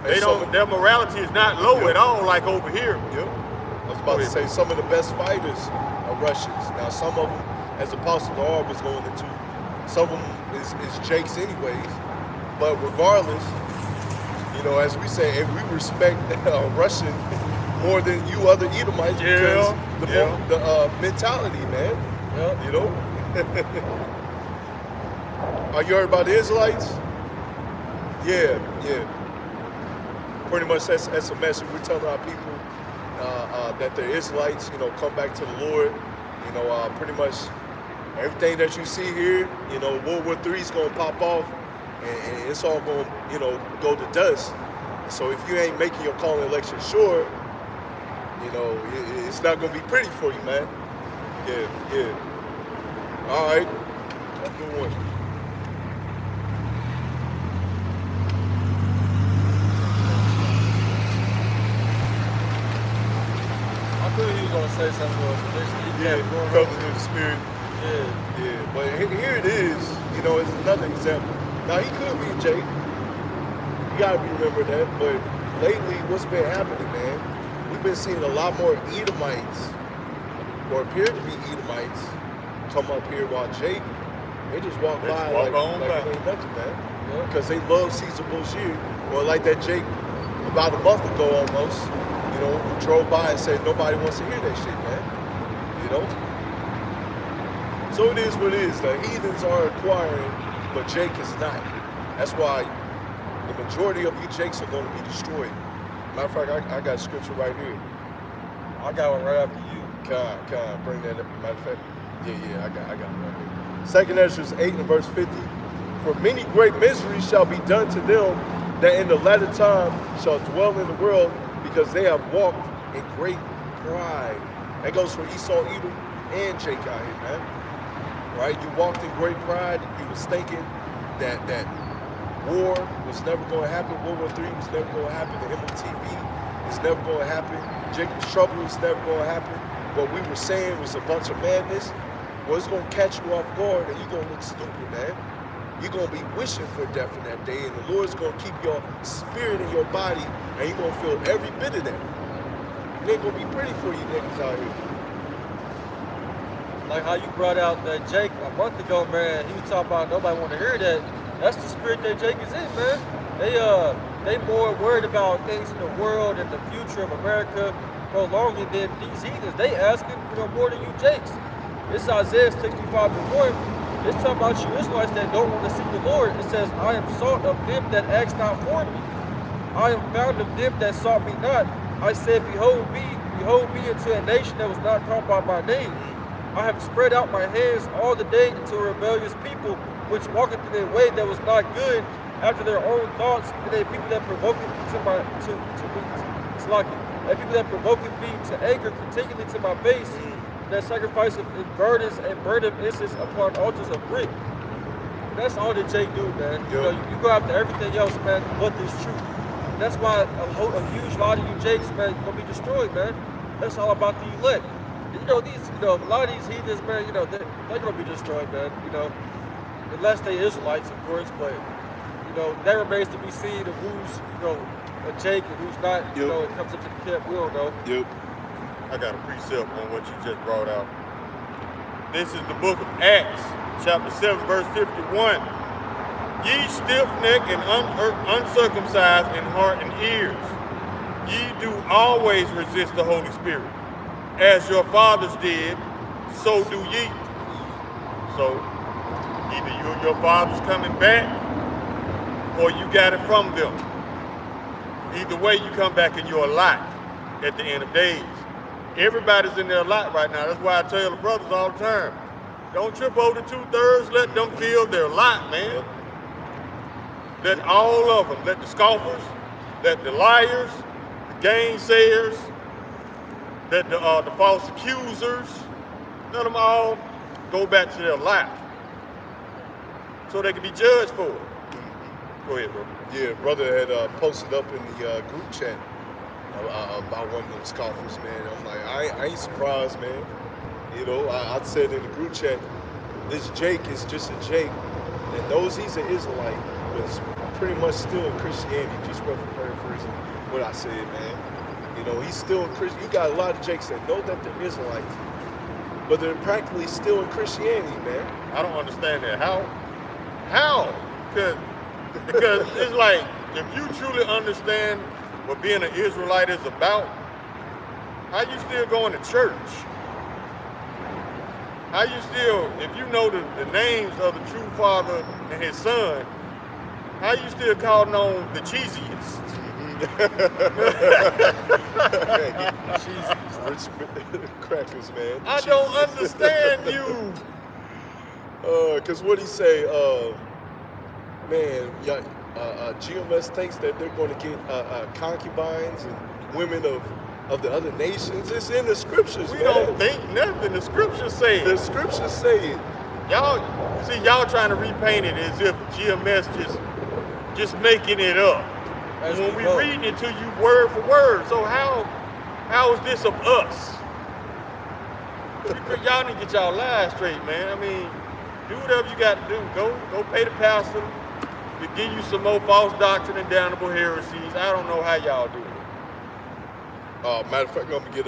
Their morality is not low at all like over here. Yep. I was about to say some of the best fighters are Russians. Now some of them, as Apostle Dar was going into, some of them is Jake's anyways. But regardless, you know, as we say, if we respect Russian more than you other Edomites, because the mentality, man. Yep. You know. Are you heard about the Israelites? Yeah. Pretty much that's a message we're telling our people that the Israelites, you know, come back to the Lord. You know, pretty much everything that you see here, you know, World War III is gonna pop off, and it's all gonna, you know, go to dust. So if you ain't making your calling election sure, you know, it's not gonna be pretty for you, man. Yeah. All right, that's a good one. I knew he was gonna say something else. Yeah, felt it in the spirit. Yeah. But here it is. You know, it's another example. Now he could be Jake. You gotta remember that. But lately, what's been happening, man? We've been seeing a lot more Edomites, or appear to be Edomites, come up here while Jake, they just walk by like it ain't nothing, man. Because they love Caesar Borgia, or like that Jake about a month ago almost. You know, who drove by and said nobody wants to hear that shit, man. You know? So it is what it is. The heathens are acquiring, but Jake is not. That's why the majority of you Jakes are going to be destroyed. Matter of fact, I got scripture right here. I got one right after you. Can I bring that up? Matter of fact, yeah, I got it right here. 2nd Ezra 8 and verse 50. For many great miseries shall be done to them that in the latter time shall dwell in the world, because they have walked in great pride. That goes for Esau, Edom, and Jacob out here, man. Right? You walked in great pride. You was thinking that war was never going to happen. World War III was never going to happen. The MOTB is never going to happen. Jacob's trouble is never going to happen. What we were saying was a bunch of madness. Well, it's going to catch you off guard, and you're going to look stupid, man. You're going to be wishing for death in that day, and the Lord's going to keep your spirit in your body, and you're going to feel every bit of that. It ain't going to be pretty for you niggas out here. Like how you brought out that Jake a month ago, man. He was talking about nobody want to hear that. That's the spirit that Jake is in, man. They more worried about things in the world and the future of America prolonging than these heathens. They asking, more than you Jakes. It's Isaiah 65:1. It's talking about you Israelites that don't want to seek the Lord. It says, I am sought of them that asked not for me. I am found of them that sought me not. I said, behold me into a nation that was not called by my name. I have spread out my hands all the day into a rebellious people, which walketh in a way that was not good, after their own thoughts, and a people that provoked me to anger continually to my face, that sacrifice of burdens and burn of incense upon altars of brick. That's all that Jake do, man. Yep. You go after everything else, man, but this truth. That's why a huge lot of you Jakes, man, gonna be destroyed, man. That's all about the elect. And, a lot of these heathens, man, they're gonna be destroyed, man. Unless they Israelites, of course, but that remains to be seen of who's, a Jake and who's not. It comes up to the camp. We don't know. Yep. I got a precept on what you just brought out. This is the book of Acts, chapter 7, verse 51. Ye stiff-necked and uncircumcised in heart and ears, ye do always resist the Holy Spirit. As your fathers did, so do ye. So, either you and your fathers coming back, or you got it from them. Either way, you come back in your lot at the end of days. Everybody's in their lot right now. That's why I tell the brothers all the time, don't trip over the 2/3, let them feel their lot, man. Let all of them, let the scoffers, let the liars, the gainsayers, let the false accusers, let them all go back to their lot so they can be judged for it. Go ahead, bro. Yeah, brother had posted up in the group chat about one of them scoffers, man. I'm like, I ain't surprised, man. I said in the group chat, this Jake is just a Jake that knows he's an Israelite, but is pretty much still in Christianity, just paraphrasing what I said, man. He's still in Christian. You got a lot of Jakes that know that they're Israelites, but they're practically still in Christianity, man. I don't understand that. How? Because it's like, if you truly understand what being an Israelite is about, how you still going to church? How you still, if you know the names of the true father and his son, how you still calling on the cheesiest? Rich crackers, man. I don't understand you. Because what he say, man, GMS thinks that they're going to get concubines and women of the other nations. It's in the scriptures, We man. don't think nothing. The scriptures say it. The scriptures say it. Y'all trying to repaint it as if GMS just making it up. As When we we know. reading it to you word for word. So how is this of us? Y'all need to get y'all lives straight, man. I mean, do whatever you got to do. Go pay the pastor to give you some more false doctrine and damnable heresies. I don't know how y'all do it. Matter of fact, I'm going to get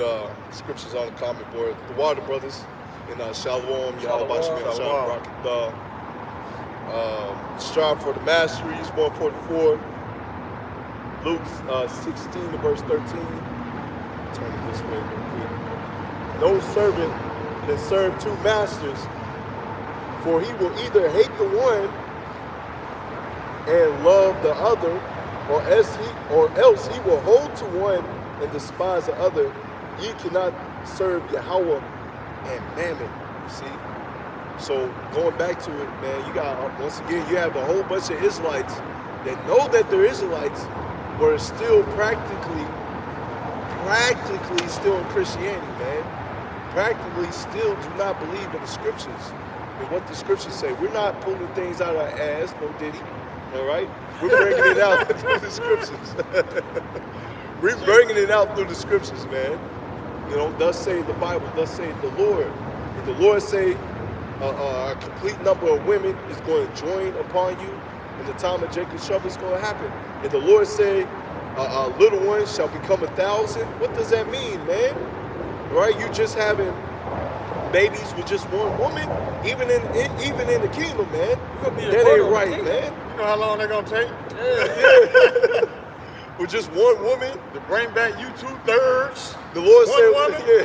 scriptures on the comment board. The Water Brothers in Shalom, YASHAMIAHLA, Strive for the Masteries, 144. Luke 16 to verse 13. Turn it this way real quick. No servant can serve two masters, for he will either hate the one and love the other, or else he will hold to one and despise the other. Ye cannot serve Yahweh and Mammon. You see? So going back to it, man, you got, once again, you have a whole bunch of Israelites that know that they're Israelites, but are still practically still in Christianity, man. Practically still do not believe in the scriptures and what the scriptures say. We're not pulling things out of our ass, no diddy, all right? We're bringing it out through the scriptures. We're bringing it out through the scriptures, man. You know, thus say the Bible, thus say the Lord. If the Lord say a complete number of women is going to join upon you in the time of Jacob's trouble, it's going to happen. If the Lord say a little one shall become 1,000, what does that mean, man? Right? You just having babies with just one woman, even in the kingdom, man. That ain't right, man. You know how long they're gonna take? Yeah. With just one woman to bring back you 2/3. The Lord said, woman? yeah.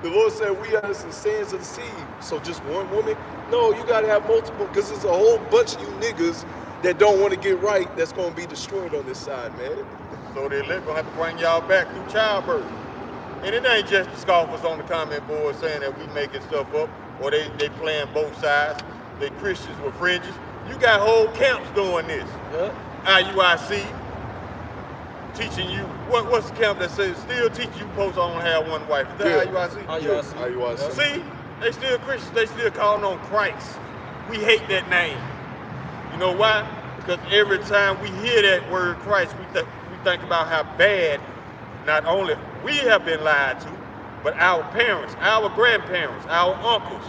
The Lord said we are the sons of the seed. So just one woman? No, you gotta have multiple, because there's a whole bunch of you niggas that don't want to get right that's gonna be destroyed on this side, man. So the elect gonna have to bring y'all back through childbirth. And it ain't just the scoffers on the comment board saying that we making stuff up, or they playing both sides. They Christians with fringes. You got whole camps doing this. Yeah. IUIC teaching you, what's the camp that says still teach you supposed to only have one wife? Is that IUIC? IUIC. See, they still Christians, they still calling on Christ. We hate that name. You know why? Because every time we hear that word Christ, we think about how bad not only we have been lied to, but our parents, our grandparents, our uncles.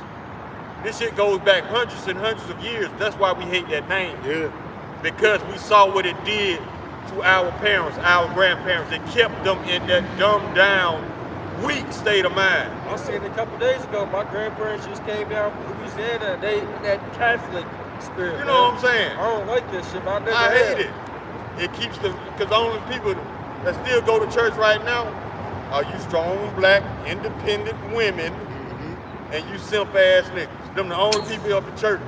This shit goes back hundreds and hundreds of years. That's why we hate that name. Yeah. Because we saw what it did to our parents, our grandparents. It kept them in that dumbed down, weak state of mind. I seen it a couple days ago. My grandparents just came down from Louisiana. They that Catholic spirit. You know what I'm saying? I don't like this shit, but I hate it. It keeps them, because the only people that still go to church right now are you strong, black, independent women, and you simp ass niggas. Them the only people up in church.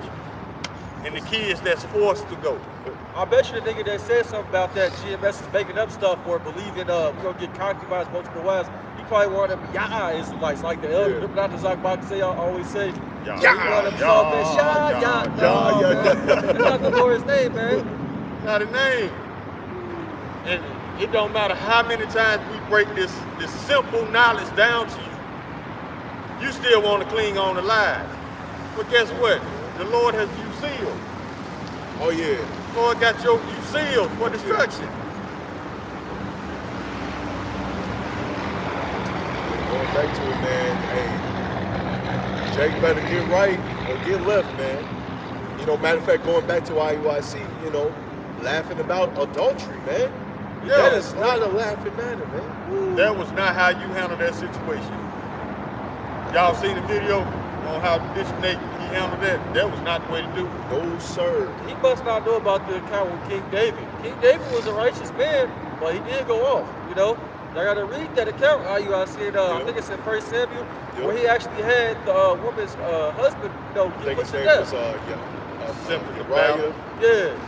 And the kids that's forced to go. I bet you the nigga that said something about that GMS is making up stuff or believing we're gonna get concubines multiple wives. He probably one of them Israelites, like the elder. Yeah. Not the Zach say, I always say, Yeah. That's not the Lord's name, man. Not a name. And it don't matter how many times we break this simple knowledge down to you, you still want to cling on to lies. But guess what? The Lord has you sealed. Oh yeah. The Lord got you sealed for destruction. Going back to it, man. Hey, Jake better get right or get left, man. You know, matter of fact, going back to IUIC, you know, laughing about adultery, man. Yeah. That is not a laughing matter, man. That was not how you handled that situation. Y'all seen the video on how Bishop Nate he handled that? That was not the way to do it. No, sir. He must not know about the account with King David. King David was a righteous man, but he did go off, you know. I gotta read that account. I think it's in 1 Samuel, where he actually had the woman's husband, you know, I think put his to name death. was Uriah.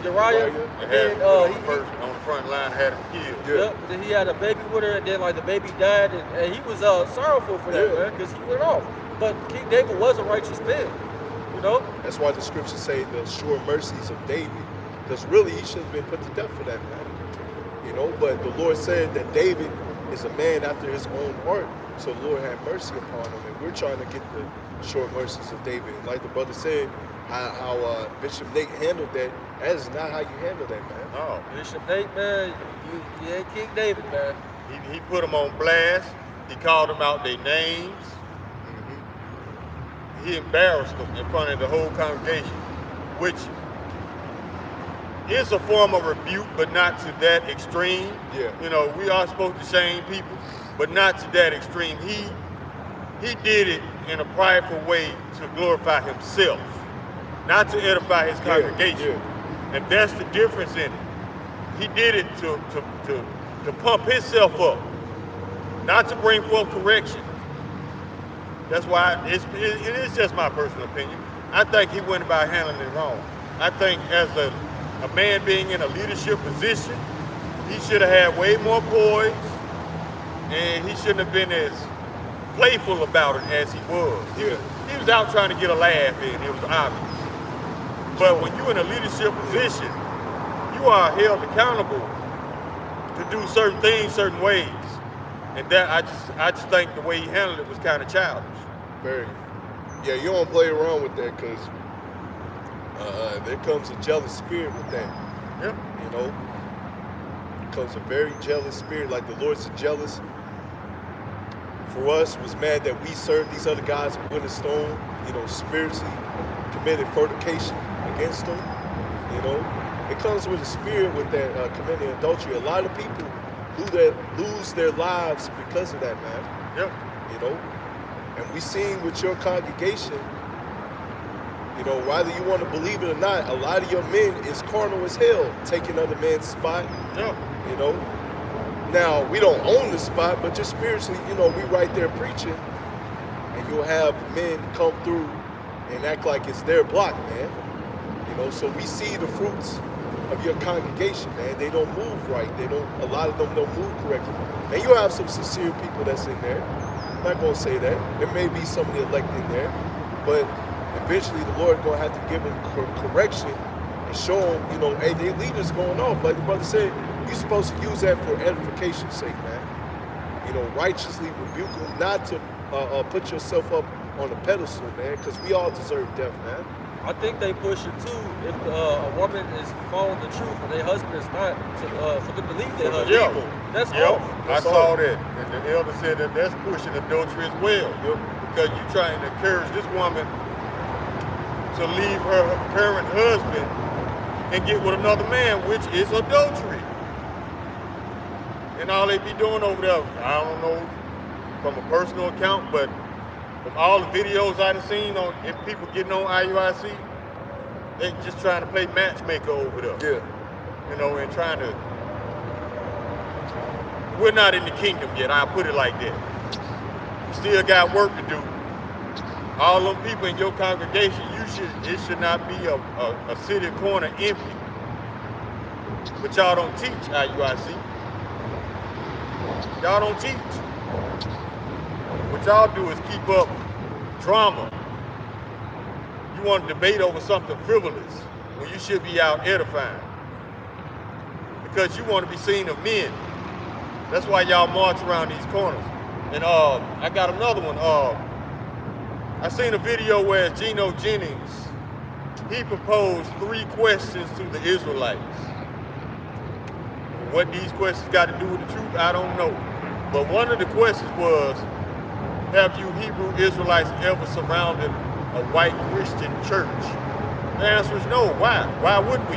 Uriah. And And first on the front line had him killed. Yeah. Yep, then he had a baby with her, and then like the baby died, and he was sorrowful for that, man, because he went off. But King David was a righteous man, you know. That's why the scriptures say the sure mercies of David, because really he should have been put to death for that matter, you know. But the Lord said that David is a man after his own heart, so the Lord had mercy upon him, and we're trying to get the short mercies of David. And like the brother said, how Bishop Nate handled that is not how you handle that, man. No. Bishop Nate, man, you ain't King David, man. He put them on blast. He called them out their names. He embarrassed them in front of the whole congregation, which is a form of rebuke, but not to that extreme. Yeah. You know, we are supposed to shame people, but not to that extreme. He did it in a prideful way to glorify himself, not to edify his congregation. And that's the difference in it. He did it to pump himself up, not to bring forth correction. That's why it is just my personal opinion. I think he went about handling it wrong. I think as a a man being in a leadership position, he should have had way more poise, and he shouldn't have been as playful about it as he was. He was out trying to get a laugh in, it was obvious. But when you're in a leadership position, you are held accountable to do certain things certain ways. And that I just think the way he handled it was kind of childish. Very. Yeah, you don't play around with that because there comes a jealous spirit with that. Yeah. You know, it comes a very jealous spirit. Like the Lord's jealous for us, was mad that we served these other guys with a stone, you know, spiritually committed fornication against them. You know, it comes with a spirit with that committing adultery. A lot of people lose their lives because of that, man. Yep. You know, and we seen with your congregation, you know, whether you want to believe it or not, a lot of your men is carnal as hell, taking other men's spot. Yeah. You know, now we don't own the spot, but just spiritually, you know, we right there preaching, and you'll have men come through and act like it's their block, man. You know, so we see the fruits of your congregation, man. They don't move right. A lot of them don't move correctly. And you have some sincere people that's in there. I'm not gonna say that. There may be some of the elect in there, but eventually the Lord gonna have to give them correction and show them, you know, hey, their leaders going off. Like the brother said, you're supposed to use that for edification's sake, man. You know, righteously rebuke them, not to put yourself up on a pedestal, man, because we all deserve death, man. I think they push it too. If a woman is following the truth and their husband is not, for them to leave their husband. Yeah. That's yep. all. I saw that. And the elder said that that's pushing adultery as well. Yep. Because you're trying to encourage this woman to leave her current husband and get with another man, which is adultery. And all they be doing over there, I don't know from a personal account, but from all the videos I've seen on if people getting on IUIC, they just trying to play matchmaker over there. Yeah. You know, and trying to. We're not in the kingdom yet. I'll put it like that. We still got work to do. All them people in your congregation, it should not be a city corner empty. But y'all don't teach IUIC. Y'all don't teach. What y'all do is keep up drama. You want to debate over something frivolous when you should be out edifying. Because you want to be seen of men. That's why y'all march around these corners. And I got another one. I seen a video where Geno Jennings, he proposed 3 questions to the Israelites. What these questions got to do with the truth, I don't know. But one of the questions was, have you Hebrew Israelites ever surrounded a white Christian church? The answer is no. Why? Why would we?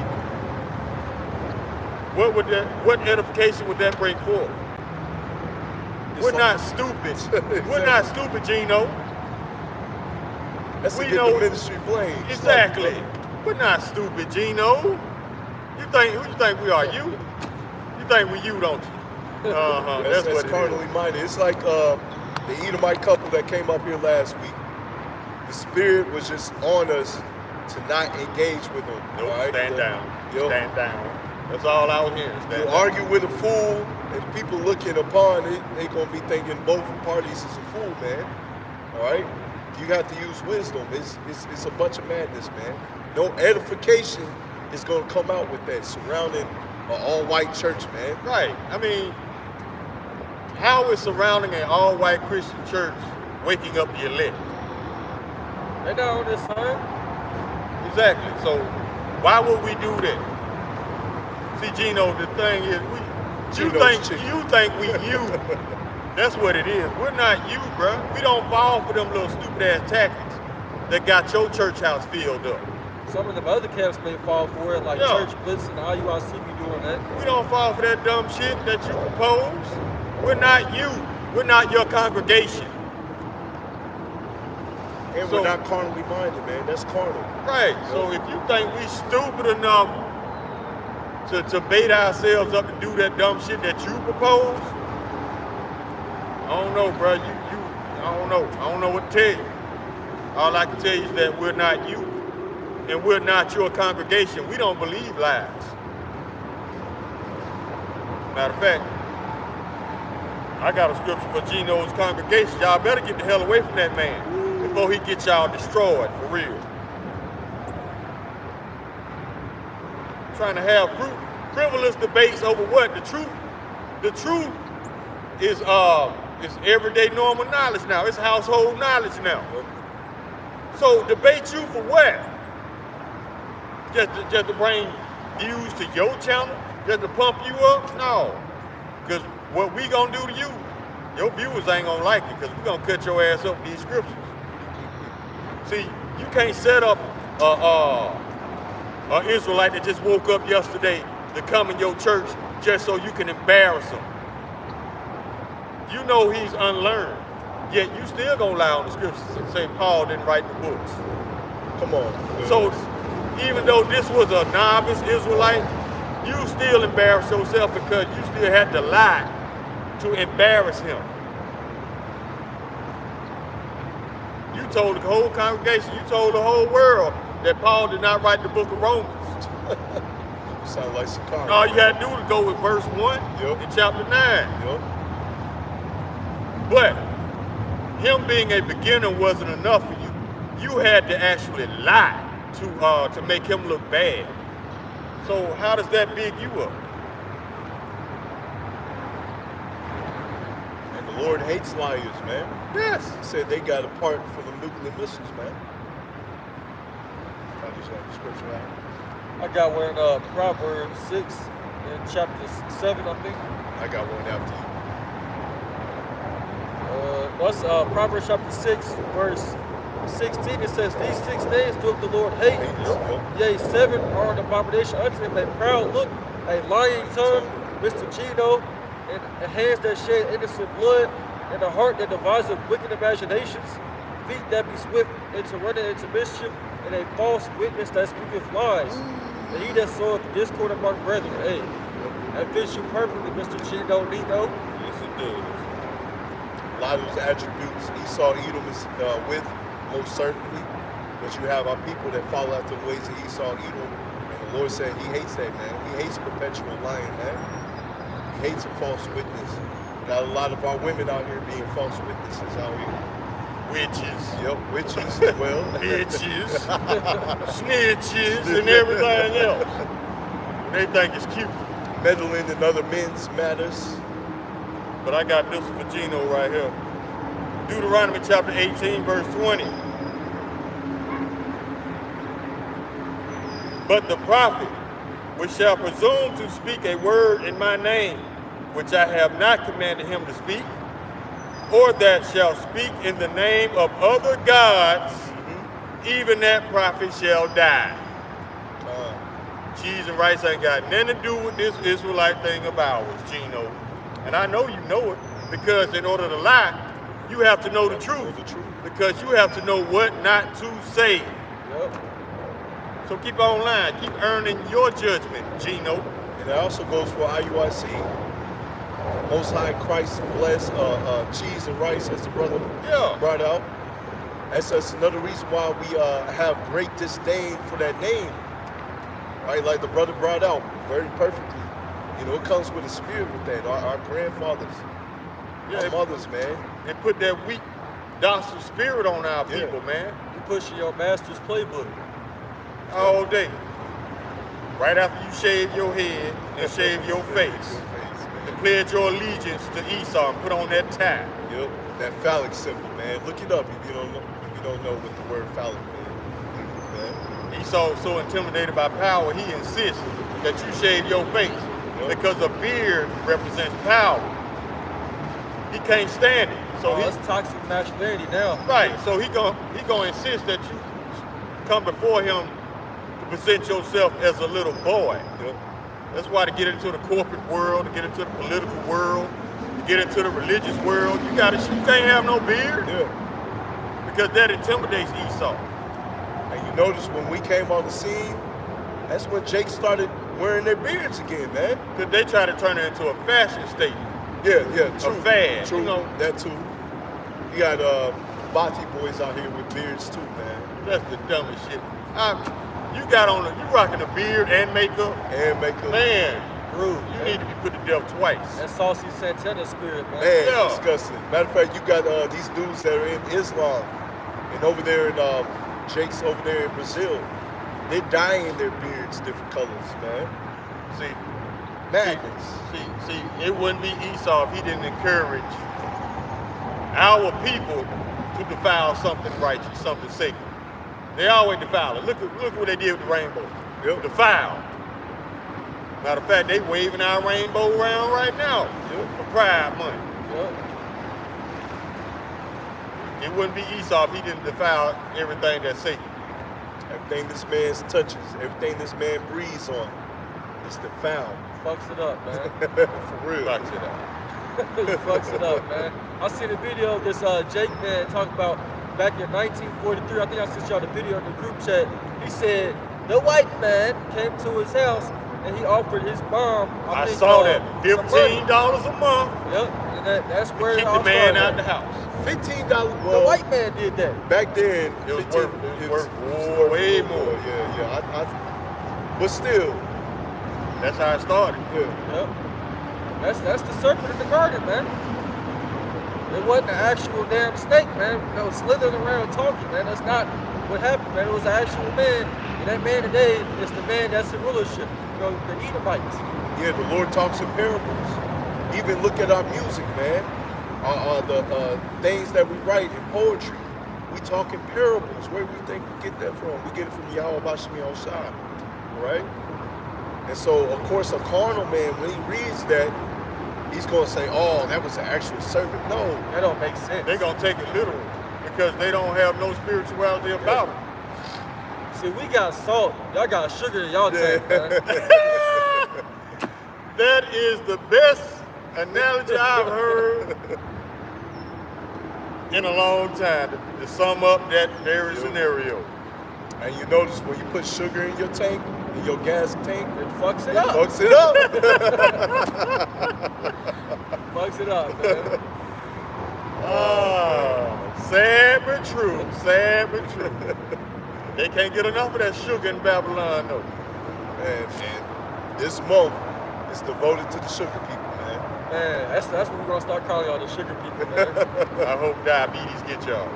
What edification would that bring forth? We're not stupid. We're not stupid, Gino. That's to get the ministry blamed. Exactly. We're not stupid, Gino. Who you think we are? You think we you, don't you? That's what it carnally is. minded. It's like the Edomite couple that came up here last week. The spirit was just on us to not engage with them. Nope, right? stand down. Stand down. That's all I was hearing. You argue with a fool, and people looking upon it, they gonna be thinking both parties is a fool, man. All right? You have to use wisdom. It's a bunch of madness, man. No edification is gonna come out with that surrounding an all-white church, man. Right. I mean, how is surrounding an all-white Christian church waking up the elect? They not on this side. Exactly. So why would we do that? See, Gino, the thing is, you think we you. That's what it is. We're not you, bro. We don't fall for them little stupid ass tactics that got your church house filled up. Some of the other camps may fall for it, like Church Blitz and IUIC be doing that. We don't fall for that dumb shit that you propose. We're not you. We're not your congregation. And we're not carnally minded, man. That's carnal. Right. So if you think we stupid enough to bait ourselves up to do that dumb shit that you propose, I don't know, bro. I don't know. I don't know what to tell you. All I can tell you is that we're not you. and we're not your congregation. We don't believe lies. Matter of fact, I got a scripture for Gino's congregation. Y'all better get the hell away from that man before he gets y'all destroyed, for real. Trying to have frivolous debates over what? The truth is everyday normal knowledge now. It's household knowledge now. So debate you for what? Just to bring views to your channel? Just to pump you up? No. Because what we gonna do to you, your viewers ain't gonna like it, because we gonna cut your ass up with these scriptures. See, you can't set up an Israelite that just woke up yesterday to come in your church just so you can embarrass him. You know he's unlearned, yet you still gonna lie on the scriptures and say Paul didn't write the books. Come on. So even though this was a novice Israelite, you still embarrass yourself because you still had to lie to embarrass him. You told the whole congregation, you told the whole world that Paul did not write the book of Romans. You sound like Issachar. All you had to do was go with verse 1 in chapter 9. Yep. But him being a beginner wasn't enough for you. You had to actually lie to make him look bad. So how does that big you up? And the Lord hates liars, man. Yes. He said they got a part for the nuclear missiles, man. I just have the scripture out. I got one in Proverbs 6 in chapter 7, I think. I got one after you. That's Proverbs chapter 6, verse 16. It says, "These 6 days doeth the Lord hate. Yea, 7 are an abomination unto him, a proud look, a lying tongue, Mr. Gino, and hands that shed innocent blood, and a heart that deviseth wicked imaginations, feet that be swift into running into mischief, and a false witness that speaketh lies. And he that soweth discord among brethren." Hey, that fits you perfectly, Mr. Gino Nino. Yes, it does. A lot of those attributes Esau, Edom is with, most certainly. But you have our people that follow after the ways of Esau, Edom. And the Lord said he hates that, man. He hates perpetual lying, man. He hates a false witness. Got a lot of our women out here being false witnesses out here. Witches. Yep, witches as well. Bitches. Snitches and everything else. They think it's cute. Meddling in other men's matters. But I got this for Gino right here. Deuteronomy chapter 18, verse 20. "But the prophet, which shall presume to speak a word in my name, which I have not commanded him to speak, or that shall speak in the name of other gods, even that prophet shall die." Cheese and rice ain't got nothing to do with this Israelite thing of ours, Gino. And I know you know it, because in order to lie, you have to know the truth. Because you have to know what not to say. Yep. So keep on lying. Keep earning your judgment, Gino. And that also goes for IUIC. Most High Christ bless cheese and rice, as the brother brought out. That's another reason why we have great disdain for that name. Right, like the brother brought out very perfectly. You know, it comes with a spirit with that. Our grandfathers, our mothers, man. And put that weak, docile spirit on our people, man. You pushing your master's playbook. All day. Right after you shave your head and shave your face. And pledge your allegiance to Esau and put on that tie. Yep, that phallic symbol, man. Look it up if you don't know what the word phallic means. Esau was so intimidated by power, he insists that you shave your face. Because a beard represents power. He can't stand it. So that's toxic masculinity now. Right. So he gonna insist that you come before him to present yourself as a little boy. Yep. That's why to get into the corporate world, to get into the political world, to get into the religious world, you can't have no beard. Yeah. Because that intimidates Esau. And you notice when we came on the scene, that's when Jake started wearing their beards again, man. Because they try to turn it into a fashion statement. Yeah, true. A fad. True, you know? that too. You got Bati boys out here with beards too, man. That's the dumbest shit. You rocking a beard and makeup. Man, Rude, you need to be put to death twice. That saucy Santana spirit, man. Man, Yeah. disgusting. Matter of fact, you got these dudes that are in Islam and over there in Jake's over there in Brazil. They're dyeing their beards different colors, man. See, Madness. see, it wouldn't be Esau if he didn't encourage our people to defile something righteous, something sacred. They always defile it. Look what they did with the rainbow. Yep. Defiled. Matter of fact, they waving our rainbow around right now for pride money. Yep. It wouldn't be Esau if he didn't defile everything that's sacred. Everything this man touches, everything this man breathes on, is defiled. Fucks it up, man. For real. Fucks it up. He fucks it up, man. I seen a video of this Jake man talk about back in 1943. I think I sent y'all the video in the group chat. He said the white man came to his house and he offered his mom. I saw that $15 a month. Yep, and that's where Keep it all the man started. out the house. $15. The Well, white man did that. back then, It was 15 worth way more. Yeah. But still, That's how it started. yeah. Yep. That's the serpent in the garden, man. It wasn't an actual damn snake, man. You know, slithering around talking, man. That's not what happened, man. It was an actual man. And that man today is the man that's in rulership. You know, the Edomites. Yeah, the Lord talks in parables. Even look at our music, man. The things that we write in poetry. We talk in parables. Where do we think we get that from? We get it from YASHAMIAHLA, right? And so, of course, a carnal man, when he reads that, he's going to say, oh, that was an actual serpent. No. That don't make sense. They're going to take it literal because they don't have no spirituality about it. See, we got salt. Y'all got sugar in y'all tank, man. That is the best analogy I've heard in a long time to sum up that very scenario. And you notice when you put sugar in your tank, in your gas tank, It fucks it it up. fucks it up. Fucks it up, man. Sad but true. Sad but true. They can't get enough of that sugar in Babylon, though. And this month is devoted to the sugar people, man. Man, that's what we're gonna start calling all the sugar people, man. I hope diabetes get y'all.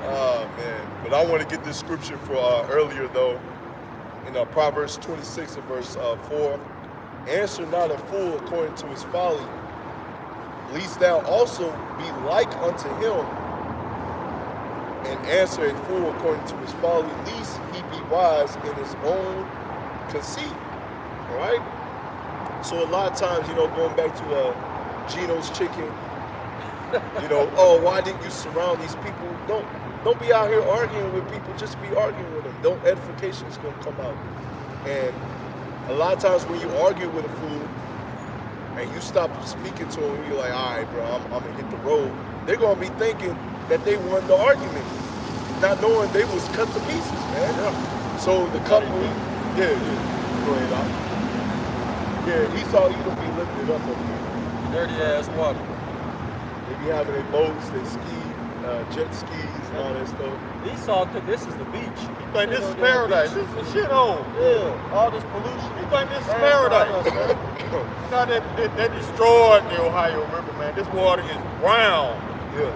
Oh, man. But I want to get this scripture for earlier, though. In Proverbs 26 and verse 4. Answer not a fool according to his folly, lest thou also be like unto him. And answer a fool according to his folly, lest he be wise in his own conceit. All right? So a lot of times, you know, going back to Gino's chicken, you know, oh, why didn't you surround these people? Don't be out here arguing with people, just be arguing with them. Edification is going to come out. And a lot of times when you argue with a fool and you stop speaking to him, you're like, all right, bro, I'm going to hit the road. They're going to be thinking that they won the argument, not knowing they was cut to pieces, man. Yeah. So the couple, go ahead, Al. Yeah, Esau, Edom be lifted up over here. Dirty ass water. They be having their boats, they ski, jet skis and all that stuff. Esau think this is the beach. You think this is paradise? This is a shithole. Yeah, all this pollution. You think this is paradise? You know, they destroyed the Ohio River, man. This water is brown. Yeah.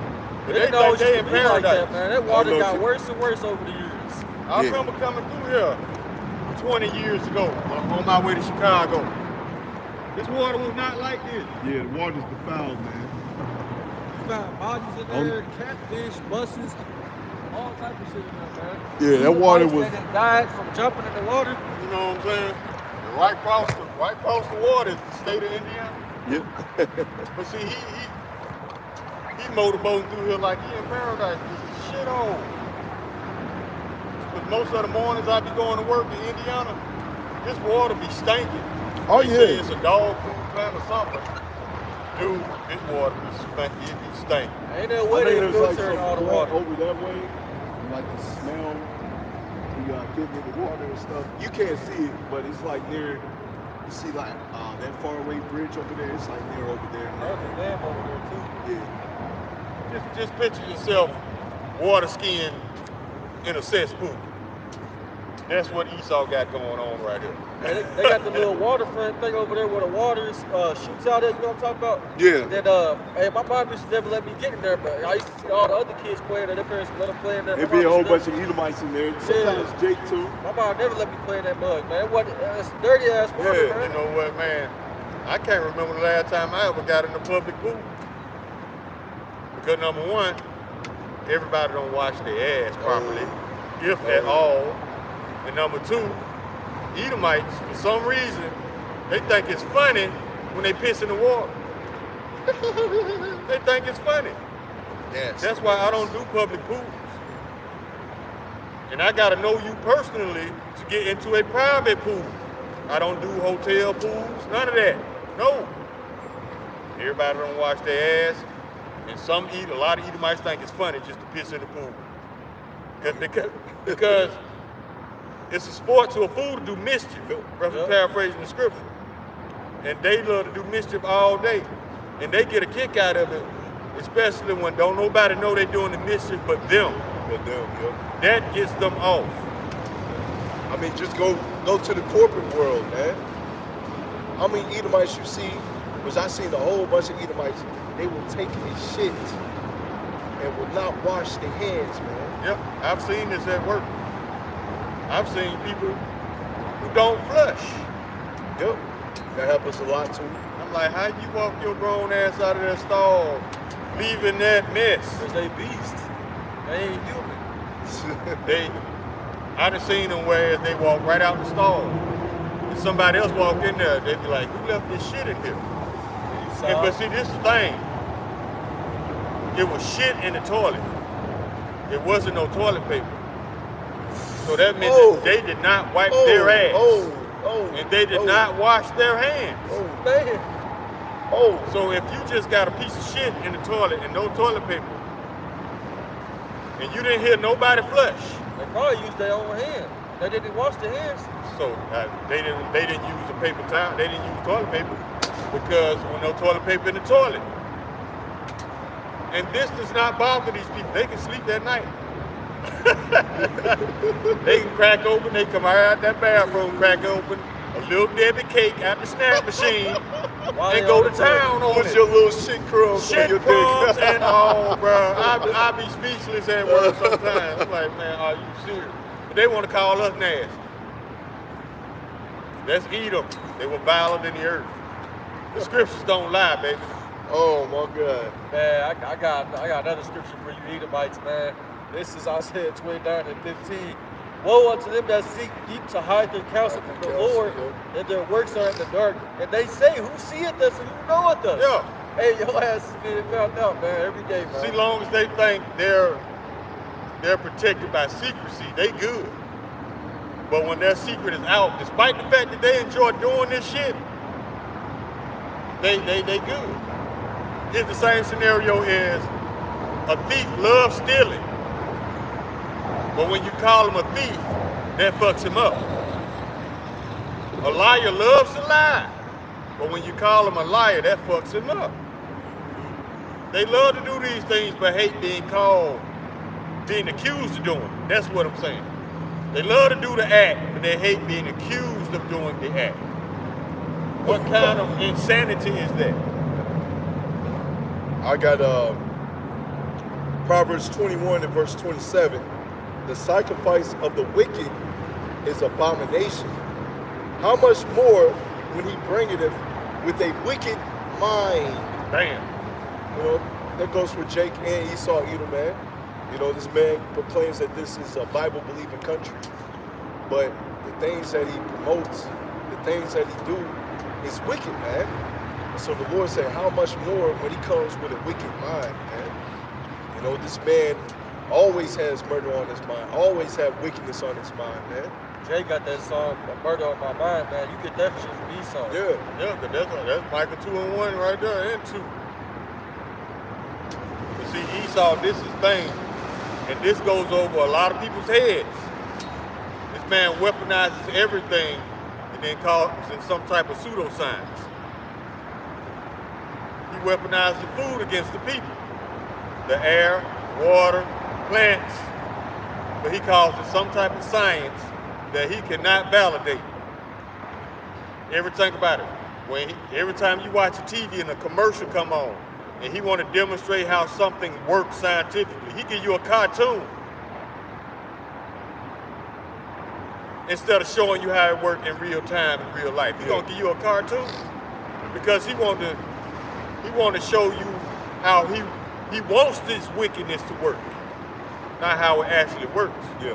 But They they know think they in like paradise. that, man. That water know got too. worse and worse over the years. I remember coming through here 20 years ago on my way to Chicago. This water was not like this. Yeah, the water's defiled, man. You got bodies in there, catfish, buses, all type of shit in there, man. Yeah, that water was. That died from jumping in the water. You know what I'm saying? And right across the water is the state of Indiana. Yep. But see, he motorboating through here like he in paradise. This is shithole. But most of the mornings I be going to work in Indiana, this water be stinking. Oh, They yeah. say it's a dog food plant or something. Dude, this water be stinking. It be stinking. Ain't no way they filtering all the water. over that way, and like the smell, you get in the water and stuff. You can't see it, but it's like near. You see like that faraway bridge over there. It's like near over there. There's a dam over there too. Yeah. Just picture yourself water skiing in a cesspool. That's what Esau got going on right here. And they got the little waterfront thing over there where the water shoots out there, you know what I'm talking about? Yeah. Then, hey, my mom used to never let me get in there, but I used to see all the other kids playing there. Their parents let them play in there. There'd be a whole bunch of Edomites in there. Sometimes Jake too. My mom never let me play in that mug, man. It's dirty ass water, man. You know what, man? I can't remember the last time I ever got in the public pool. Because number one, everybody don't wash their ass properly, if at all. And number two, Edomites, for some reason, they think it's funny when they piss in the water. They think it's funny. Yes. That's why I don't do public pools. And I gotta know you personally to get into a private pool. I don't do hotel pools, none of that. No. Everybody don't wash their ass. And a lot of Edomites think it's funny just to piss in the pool. Because it's a sport to a fool to do mischief, roughly paraphrasing the scripture. And they love to do mischief all day. And they get a kick out of it, especially when don't nobody know they're doing the mischief but them. That gets them off. I mean, just go to the corporate world, man. How many Edomites you see? Because I seen a whole bunch of Edomites, they will take a shit and will not wash their hands, man. Yep, I've seen this at work. I've seen people who don't flush. Yep, that happens a lot too. I'm like, how you walk your grown ass out of that stall, leaving that mess? Because they beasts. They ain't human. I done seen them where they walk right out the stall. If somebody else walked in there, they'd be like, who left this shit in here? But see, this is the thing. It was shit in the toilet. It wasn't no toilet paper. So that meant that they did not wipe their ass. And they did not wash their hands. So if you just got a piece of shit in the toilet and no toilet paper, and you didn't hear nobody flush, they probably used their own hand. They didn't wash their hands. So they didn't use a paper towel. They didn't use toilet paper because there was no toilet paper in the toilet. And this does not bother these people. They can sleep that night. They can crack open. They come out that bathroom, crack open a little Debbie cake out the snack machine, and go to town on What's it. your little shit crumbs? Shit crumbs and all, bro. I be speechless at work sometimes. I'm like, man, are you serious? But they want to call us nasty. Let's eat them. They were violent in the earth. The scriptures don't lie, baby. Oh my God. Man, I got another scripture for you Edomites, man. This is Isaiah 29 and 15. Woe unto them that seek deep to hide their counsel from the Lord, and their works are in the dark. And they say, who seeth us and who knoweth us? Yeah. Hey, your ass is being found out, man, every day, man. See, long as they think they're protected by secrecy, they good. But when their secret is out, despite the fact that they enjoy doing this shit, they good. It's the same scenario as a thief loves stealing. But when you call him a thief, that fucks him up. A liar loves to lie. But when you call him a liar, that fucks him up. They love to do these things but hate being accused of doing it. That's what I'm saying. They love to do the act, but they hate being accused of doing the act. What kind of insanity is that? I got Proverbs 21 and verse 27. The sacrifice of the wicked is abomination. How much more when he bringeth it with a wicked mind? Damn. You know, that goes for Jake and Esau, Edom, man. You know, this man proclaims that this is a Bible-believing country. But the things that he promotes, the things that he do, is wicked, man. And so the Lord said, how much more when he comes with a wicked mind, man? You know, this man always has murder on his mind, always have wickedness on his mind, man. Jay got that song, Murder on My Mind, man. You get that shit from Esau. Yeah, but that's Micah 2 and 1 right there, and 2. But see, Esau, this is thing, and this goes over a lot of people's heads. This man weaponizes everything and then calls it some type of pseudoscience. He weaponizes the food against the people. The air, water, plants. but he calls it some type of science that he cannot validate. Think about it. Every time you watch a TV and a commercial come on, and he want to demonstrate how something works scientifically, he give you a cartoon instead of showing you how it works in real time in real life. He's gonna give you a cartoon because he want to show you how he wants this wickedness to work, not how it actually works. Yeah.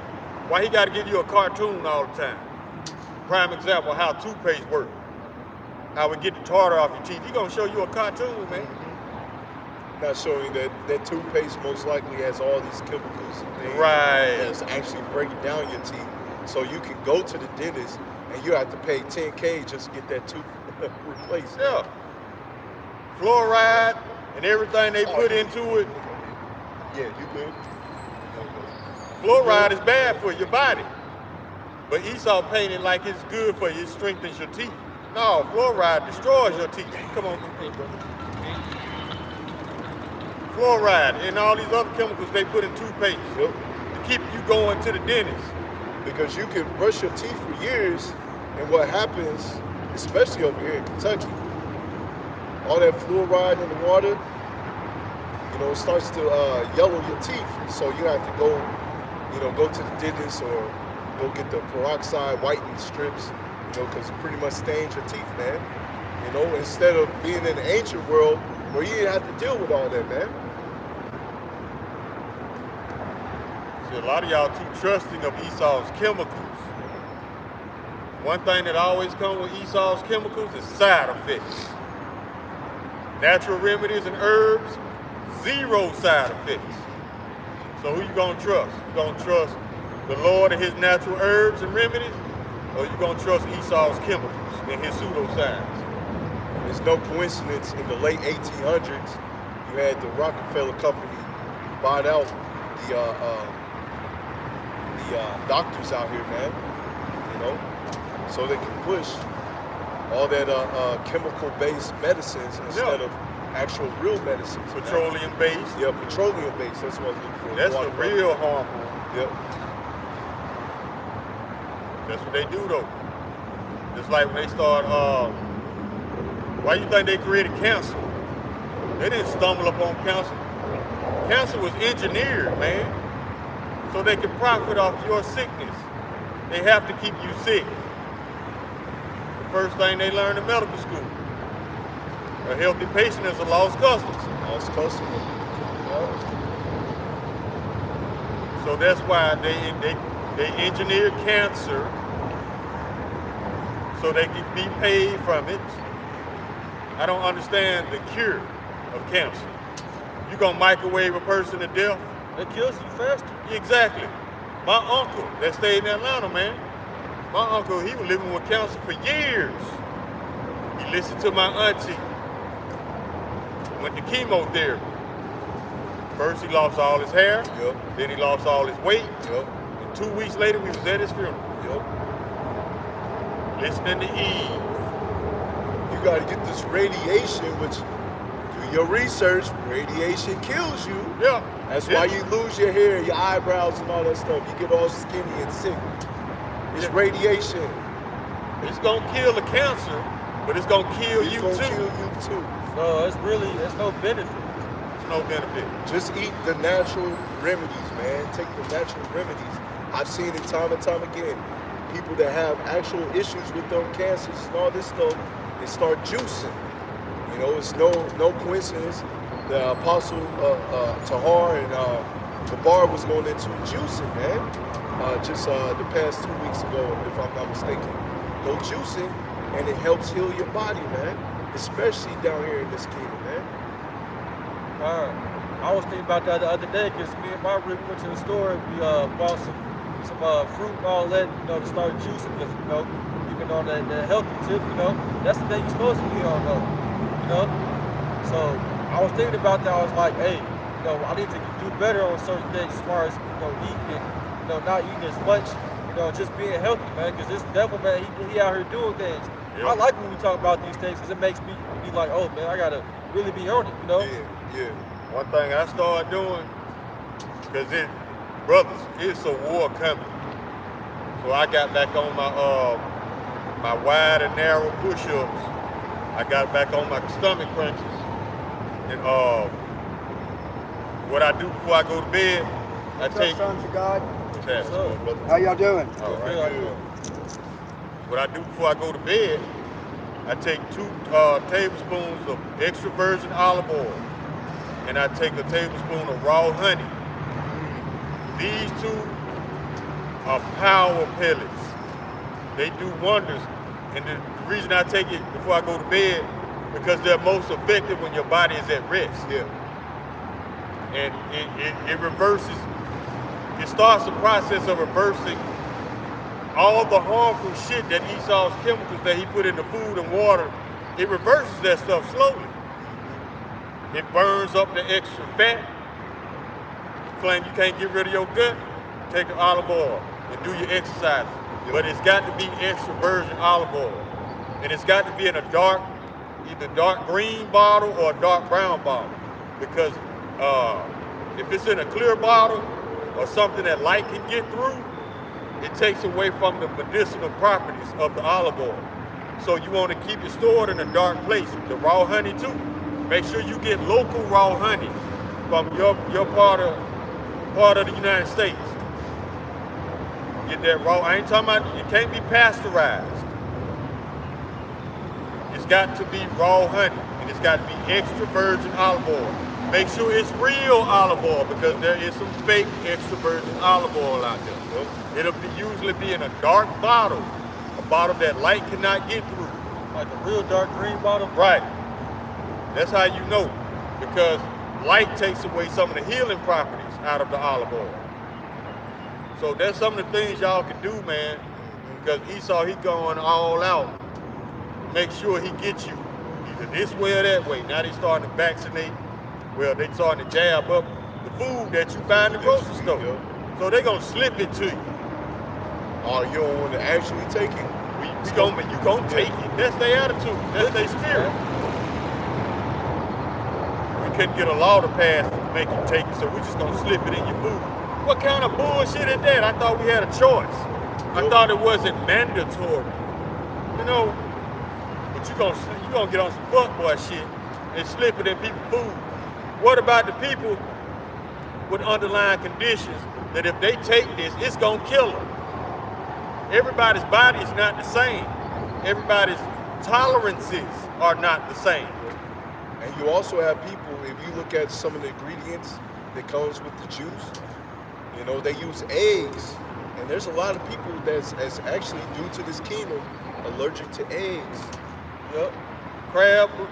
Why he got to give you a cartoon all the time? Prime example, how toothpaste work, how we get the tartar off your teeth. He gonna show you a cartoon, man. Not showing that toothpaste most likely has all these chemicals and things that's actually breaking down your teeth. So you can go to the dentist and you have to pay $10K just to get that tooth replaced. Yeah. Fluoride and everything they put into it. Yeah, you good. Fluoride is bad for your body. But Esau painted like it's good for you, it strengthens your teeth. No, fluoride destroys your teeth. Come on, brother. Fluoride and all these other chemicals they put in toothpaste to keep you going to the dentist. Because you can brush your teeth for years, and what happens, especially over here in Kentucky, all that fluoride in the water, it starts to yellow your teeth. So you have to go to the dentist or go get the peroxide whitening strips, because it pretty much stains your teeth, man. Instead of being in the ancient world where you didn't have to deal with all that, man. See, a lot of y'all too trusting of Esau's chemicals. One thing that always comes with Esau's chemicals is side effects. Natural remedies and herbs, zero side effects. So who you gonna trust? You gonna trust the Lord and his natural herbs and remedies, or you gonna trust Esau's chemicals and his pseudoscience? It's no coincidence in the late 1800s, you had the Rockefeller Company bought out the doctors out here, man, so they can push all that chemical-based medicines instead of actual real medicines. Petroleum-based? Yeah, petroleum-based, that's what I was looking for. That's the real harmful. Yep. That's what they do, though. Just like when they start, why you think they created cancer? They didn't stumble upon cancer. Cancer was engineered, man, so they can profit off your sickness. They have to keep you sick. The first thing they learn in medical school, a healthy patient is a lost customer. Lost customer. So that's why they engineered cancer so they can be paid from it. I don't understand the cure of cancer. You gonna microwave a person to death? It kills you faster. Exactly. My uncle that stayed in Atlanta, man, my uncle, he was living with cancer for years. He listened to my auntie. Went to chemotherapy. First he lost all his hair, then he lost all his weight, and 2 weeks later we was at his funeral. Listening to Eve. You gotta get this radiation, which, do your research, radiation kills you. Yeah. That's why you lose your hair, your eyebrows and all that stuff. You get all skinny and sick. It's radiation. It's gonna kill the cancer, but it's gonna kill you It's too. gonna kill you too. So it's no benefit. It's no benefit. Just eat the natural remedies, man. Take the natural remedies. I've seen it time and time again. People that have actual issues with them cancers and all this stuff, they start juicing. It's no coincidence. The Apostle Tahar and the bar was going into juicing, man. Just the past 2 weeks ago, if I'm not mistaken. Go juicing, and it helps heal your body, man. Especially down here in this kingdom, man. I was thinking about that the other day because me and my Rick went to the store and we bought some fruit and all that, to start juicing because, even on the healthy tip, that's the thing you're supposed to be on, though, So I was thinking about that. I was like, hey, I need to do better on certain things as far as, eating, not eating as much, just being healthy, man, because this devil, man, he out here doing things. Yep. I like when we talk about these things because it makes me be like, oh, man, I got to really be on it, Yeah. One thing I started doing, because brothers, it's a war coming. So I got back on my wide and narrow push-ups. I got back on my stomach crunches. And what I do before I go to bed, I take. Sons of God. Brother. How y'all doing? All right. What I do before I go to bed, I take 2 tablespoons of extra virgin olive oil, and I take a tablespoon of raw honey. These 2 are power pellets. They do wonders. And the reason I take it before I go to bed, because they're most effective when your body is at rest. Yeah. And it reverses, it starts the process of reversing all the harmful shit that Esau's chemicals that he put in the food and water. It reverses that stuff slowly. It burns up the extra fat. You claim you can't get rid of your gut, take the olive oil and do your exercise. But it's got to be extra virgin olive oil. And it's got to be in a dark, either dark green bottle or a dark brown bottle. Because if it's in a clear bottle or something that light can get through, it takes away from the medicinal properties of the olive oil. So you want to keep it stored in a dark place. The raw honey too. Make sure you get local raw honey from your part of the United States. Get that raw. I ain't talking about, it can't be pasteurized. It's got to be raw honey, and it's got to be extra virgin olive oil. Make sure it's real olive oil, because there is some fake extra virgin olive oil out there. It'll usually be in a dark bottle, a bottle that light cannot get through. Like a real dark green bottle? Right. That's how you know, because light takes away some of the healing properties out of the olive oil. So that's some of the things y'all can do, man, because Esau, he going all out. Make sure he gets you either this way or that way. Now they starting to vaccinate. Well, they starting to jab up the food that you buy in the grocery store. So they gonna slip it to you. Oh, you don't want to actually take it? You gonna take it. That's their attitude. That's their spirit. We couldn't get a law to pass to make you take it, so we just gonna slip it in your food. What kind of bullshit is that? I thought we had a choice. I thought it wasn't mandatory. You know, but you gonna get on some fuckboy shit and slip it in people's food. What about the people with underlying conditions that if they take this, it's gonna kill them? Everybody's body is not the same. Everybody's tolerances are not the same. And you also have people, if you look at some of the ingredients that comes with the juice, you know, they use eggs. And there's a lot of people that's actually, due to this kingdom, allergic to eggs. Yep.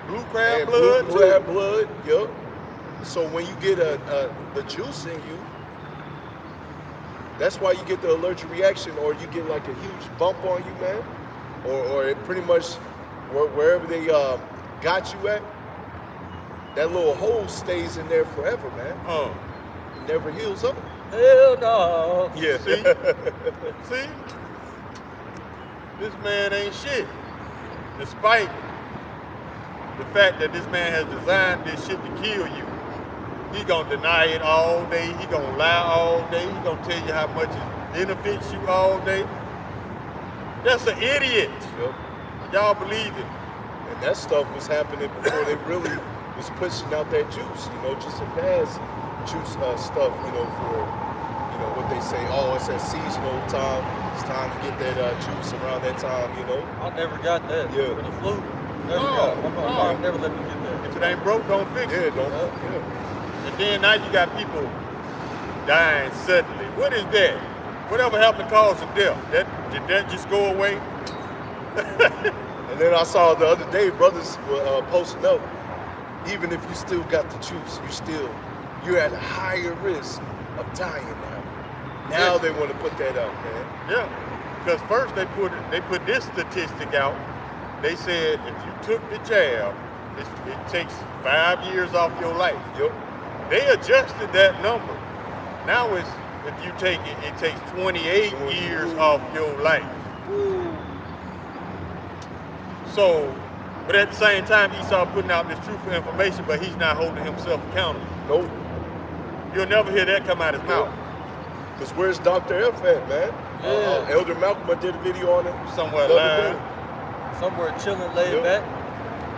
Blue crab and blood. Blue crab blood, yep. So when you get the juice in you, that's why you get the allergic reaction, or you get like a huge bump on you, man. Or it pretty much, wherever they got you at, that little hole stays in there forever, man. It never heals up. Hell no. Yeah. See? See? This man ain't shit. Despite the fact that this man has designed this shit to kill you, he gonna deny it all day. He gonna lie all day. He gonna tell you how much it benefits you all day. That's an idiot. Yep. Y'all believe it. And that stuff was happening before they really was pushing out that juice, you know, just to pass juice stuff, you know, for, you know, what they say, oh, it's at seasonal time. It's time to get that juice around that time, you know. I never got that. Yeah. For the flu. Never got it. My mom never let me get that. If it ain't broke, don't fix it. Yeah, don't. Yeah. And then now you got people dying suddenly. What is that? Whatever happened to cause of death? Did that just go away? And then I saw the other day, brothers were posting up, even if you still got the juice, you're at a higher risk of dying now. Now they want to put that out, man. Yeah, because first they put this statistic out. They said if you took the jab, it takes 5 years off your life. Yep. They adjusted that number. Now it's, if you take it, it takes 28 years off your life. Ooh. So, but at the same time, Esau putting out this truthful information, but he's not holding himself accountable. Nope. You'll never hear that come out his mouth. Because where's Dr. F at, man? Yeah. Elder Malcolm did a video on it. Somewhere the other lying. day. Somewhere chilling, laid Yep. back.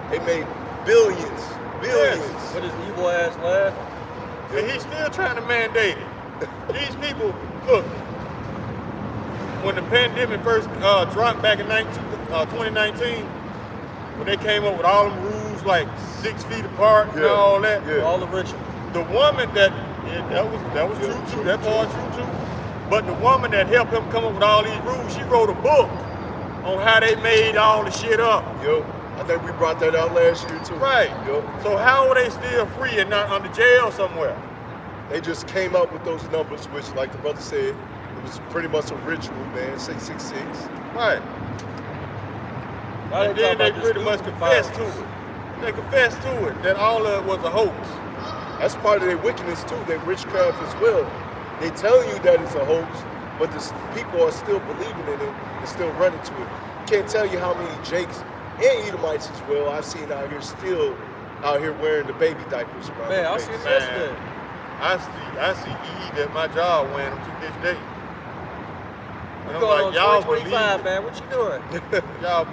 They made billions. With his evil ass laugh. And he's still trying to mandate it. These people, look, when the pandemic first dropped back in 2019, when they came up with all them rules like 6 feet apart and all that, All the ritual. the woman that was true too, that part true too. But the woman that helped him come up with all these rules, she wrote a book on how they made all the shit up. Yep. I think we brought that out last year too. Right. Yep. So how are they still free and not under jail somewhere? They just came up with those numbers, which, like the brother said, it was pretty much a ritual, man. 666. Right. Now And then talking they about pretty this much new confessed to violence. it. They confessed to it that all of it was a hoax. That's part of their wickedness too, their witchcraft as well. They tell you that it's a hoax, but the people are still believing in it and still running to it. Can't tell you how many Jakes and Edomites as well I've seen out here still out here wearing the baby diapers around Man, their I face. seen this yesterday. I see Eve at my job wearing them to this day. And I'm Going like, on y'all 2025, believe, man. What you doing? y'all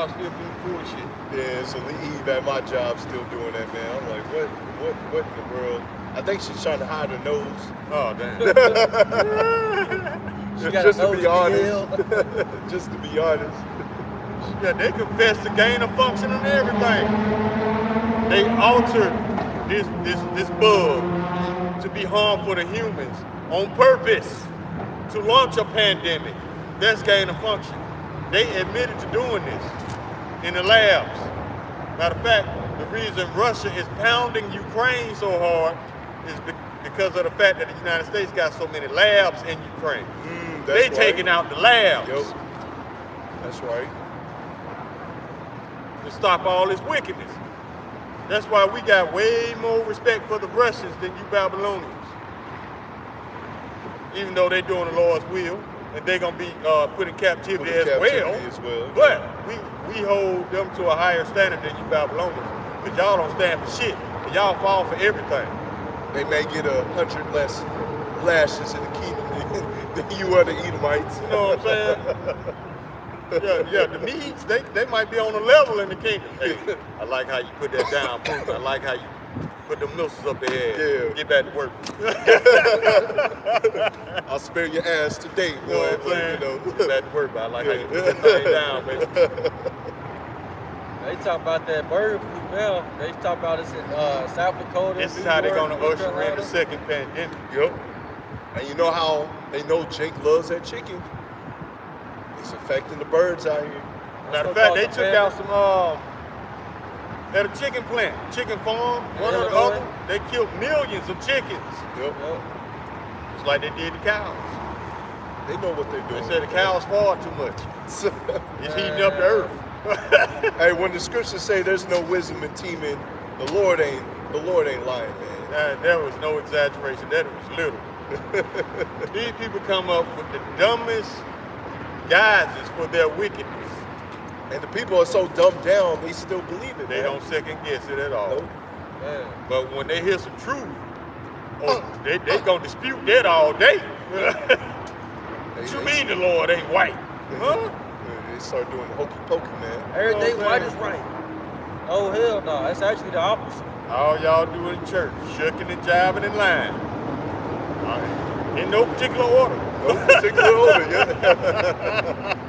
still believe bullshit. Yeah, so Eve at my job still doing that, man. I'm like, what in the world? I think she's trying to hide her nose. Oh, damn. She got Just a to nose be to honest. yell. Just to be honest. Yeah, they confess to gain of function and everything. They altered this bug to be harmful to humans on purpose to launch a pandemic. That's gain of function. They admitted to doing this in the labs. Matter of fact, the reason Russia is pounding Ukraine so hard is because of the fact that the United States got so many labs in Ukraine. They That's taking right. out the labs. Yep. That's right. To stop all this wickedness. That's why we got way more respect for the Russians than you Babylonians. Even though they're doing the Lord's will, and they're gonna be put in captivity, as well. But we hold them to a higher standard than you Babylonians, because y'all don't stand for shit, and y'all fall for everything. They may get 100 less lashes in the kingdom than you other Edomites. You know what I'm saying? Yeah, the Medes, they might be on a level in the kingdom. Hey, I like how you put that down, Putin. I like how you put the missiles up their head. Yeah. Get back to work. I'll spare your ass today, boy. You know what I'm saying? Get back to work, but I like how you put that thing down, baby. They talk about that bird flu now. They talk about it's in South Dakota. This is New how they're York, gonna North usher in the Carolina. second pandemic. Yep. And you know how they know Jake loves that chicken? It's affecting the birds out here. Matter of fact, they took out some at a chicken plant, chicken farm, one or the Illinois. other. They killed millions of chickens, Yep. Yep. just like they did the cows. They know what they're They doing. said the cows fart too much. It's heating up the earth. Hey, when the scriptures say there's no wisdom in teeming, the Lord ain't lying, man. That was no exaggeration. That was literal. These people come up with the dumbest guises for their wickedness. And the people are so dumbed down, they still believe it. They man. don't second guess it at all. Nope. Man. But when they hear some truth, they gonna dispute that all day. What you mean the Lord ain't white? Huh? They start doing hokey pokey, man. Everything You know what white I'm is right. Oh, hell no. It's actually the opposite. All y'all do in church, shucking and jiving and lying. All right. In no particular order. No particular order, yeah.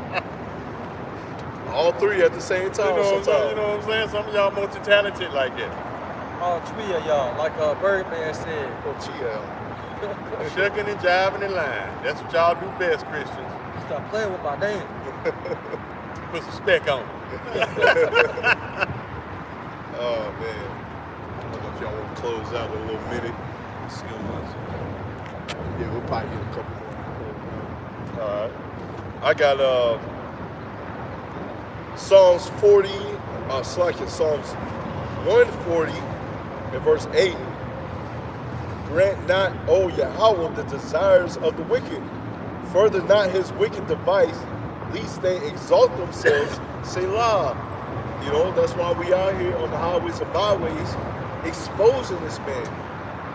All three at the same time. You know what sometimes. I'm saying? Some of y'all multi-talented like that. All three of y'all, like Birdman said. Oh, GL. Shucking and jiving and lying. That's what y'all do best, Christians. Stop playing with my name. Put some spec on it. Oh man. I don't know if y'all want to close out in a little minute. Let's see how much. Yeah, we'll probably get a couple more. All right. I got Psalms 40, Psalms 140 and verse 8. Grant not, O Yahweh, the desires of the wicked. Further not his wicked device, lest they exalt themselves. Selah. You know, that's why we out here on the highways and byways exposing this man.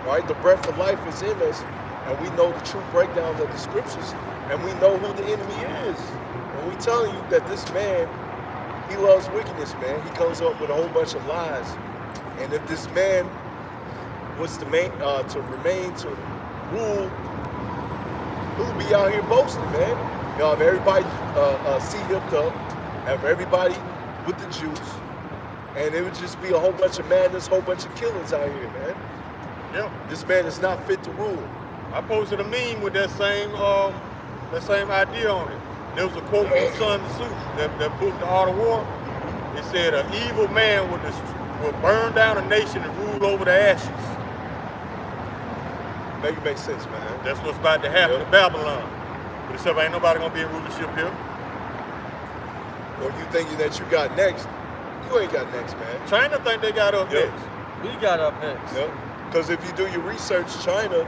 Right? The breath of life is in us. and we know the true breakdowns of the scriptures, and we know who the enemy is. And we telling you that this man, he loves wickedness, man. He comes up with a whole bunch of lies. And if this man was to remain to rule, who'd be out here boasting, man? You know, if everybody hipped up, have everybody with the Jews, and it would just be a whole bunch of madness, whole bunch of killings out here, man. Yeah. This man is not fit to rule. I posted a meme with that same idea on it. There was a quote from Sun Tzu, that book, The Art of War. It said, "An evil man will burn down a nation and rule over the ashes." Make it make sense, man. That's what's about to happen to Babylon. But except ain't nobody gonna be in rulership here. Or you thinking that you got next? You ain't got next, man. China think they got up next. We got up next. Yep. Because if you do your research, China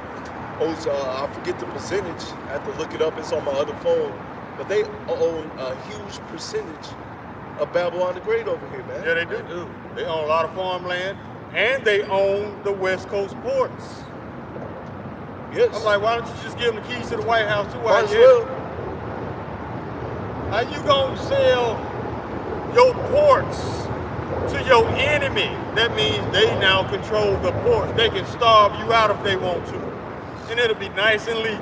owns, I forget the percentage, I have to look it up, it's on my other phone, but they own a huge percentage of Babylon the Great over here, man. Yeah, they do. They own a lot of farmland, and they own the West Coast ports. Yes. I'm like, why don't you just give them the keys to the White House too? Might as well. How you gonna sell your ports to your enemy? That means they now control the ports. They can starve you out if they want to. And it'll be nice and legal.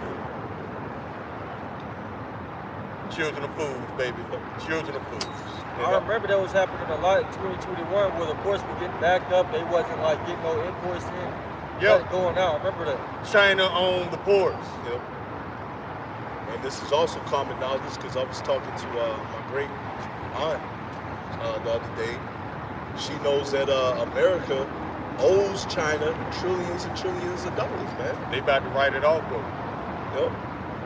Children of fools, baby. Children of fools. I remember that was happening a lot in 2021 where the ports were getting backed up. They wasn't like getting no imports in. Yep. Going out. I remember that. China owned the ports. Yep. And this is also common knowledge because I was talking to my great aunt the other day. She knows that America owes China trillions and trillions of dollars, man. They about to write it off, though. Yep.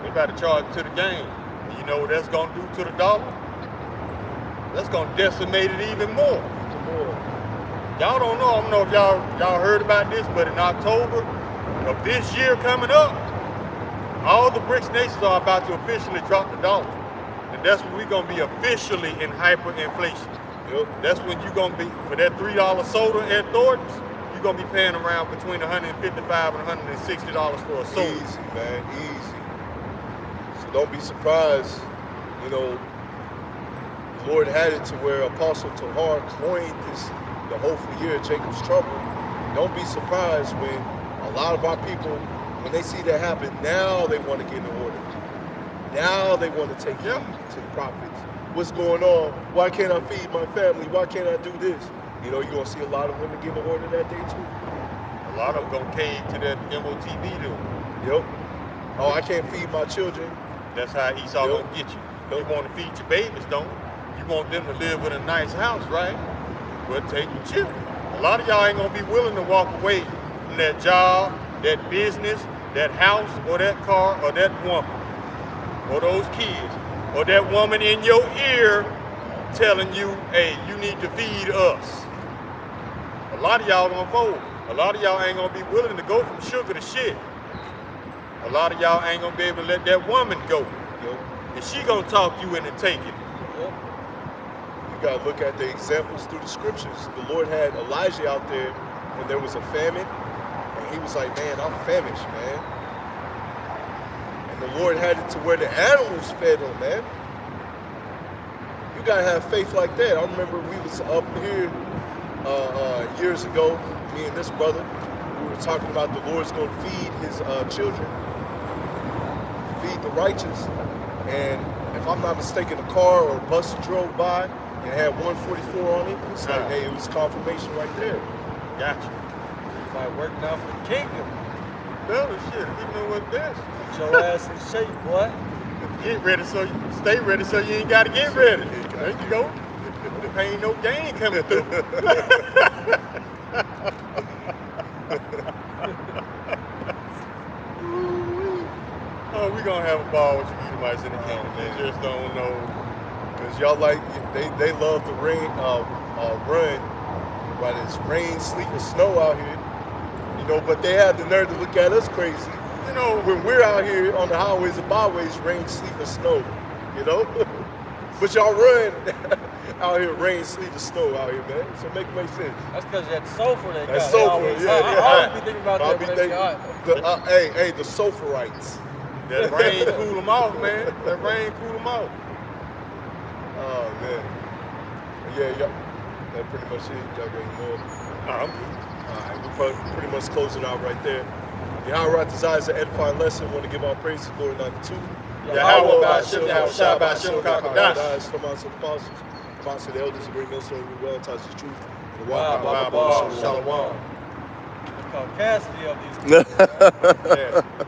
They about to charge it to the game. And you know what that's gonna do to the dollar? That's gonna decimate it even more. Y'all don't know. I don't know if y'all heard about this, but in October of this year coming up, all the BRICS nations are about to officially drop the dollar. And that's when we're gonna be officially in hyperinflation. Yep. That's when you're gonna be, for that $3 soda at Thornton's, you're gonna be paying around between $155 and $160 for a soda. Easy, man, easy. So don't be surprised, you know, the Lord had it to where Apostle Tahar coined this, the hopeful year of Jacob's trouble. Don't be surprised when a lot of our people, when they see that happen, now they want to get in order. Now they want to take heed to the prophets. What's going on? Why can't I feed my family? Why can't I do this? You know, you're going to see a lot of women get in order that day too. A lot of them gonna cave to that MOTB deal. Yep. Oh, I can't feed my children. That's how Esau gonna get you. You want to feed your babies, don't you? You want them to live in a nice house, right? Well, take your children. A lot of y'all ain't gonna be willing to walk away from that job, that business, that house, or that car, or that woman, or those kids, or that woman in your ear telling you, hey, you need to feed us. A lot of y'all gonna fold. A lot of y'all ain't gonna be willing to go from sugar to shit. A lot of y'all ain't gonna be able to let that woman go. And she gonna talk you into taking it. You gotta look at the examples through the scriptures. The Lord had Elijah out there when there was a famine, and he was like, man, I'm famished, man. And the Lord had it to where the animals fed him, man. You gotta have faith like that. I remember we was up here years ago, me and this brother, we were talking about the Lord's gonna feed his children, feed the righteous. And if I'm not mistaken, a car or a bus drove by and had 144 on it. It's like, hey, it was confirmation right there. Gotcha. By working out for the kingdom. Well, shit, you know what that's. Get your ass in shape, boy. Get ready so you stay ready so you ain't gotta get ready. There you go. Ain't no gain coming through. Oh, we gonna have a ball with you Edomites in the kingdom. They just don't know. Cause y'all like, they love to run while it's rain, sleet, and snow out here. You know, but they have the nerve to look at us crazy. You know, when we're out here on the highways and byways, rain, sleet, and snow. You know? But y'all run out here, rain, sleet, and snow out here, man. So make it make sense. That's because that sulfur they got. That sulfur, yeah. I always be thinking about I'll that be when they thinking, got. hey, the sulfurites. That rain cool them off, man. That rain cool them off. Oh, man. Yeah, y'all. That's pretty much it. Y'all got any more? I'm good. All right, we're pretty much closing out right there. Yahweh desires an edifying lesson. Want to give our praise to glory 92. Yahweh Ba'ashem, Yahweh Ba'ashem, Kakadash. From us, the apostles, apostles, the elders, the great millstone, we well touch the truth. And the YASHAMIAHLA. Shalom. The caucasity of these people. Yeah.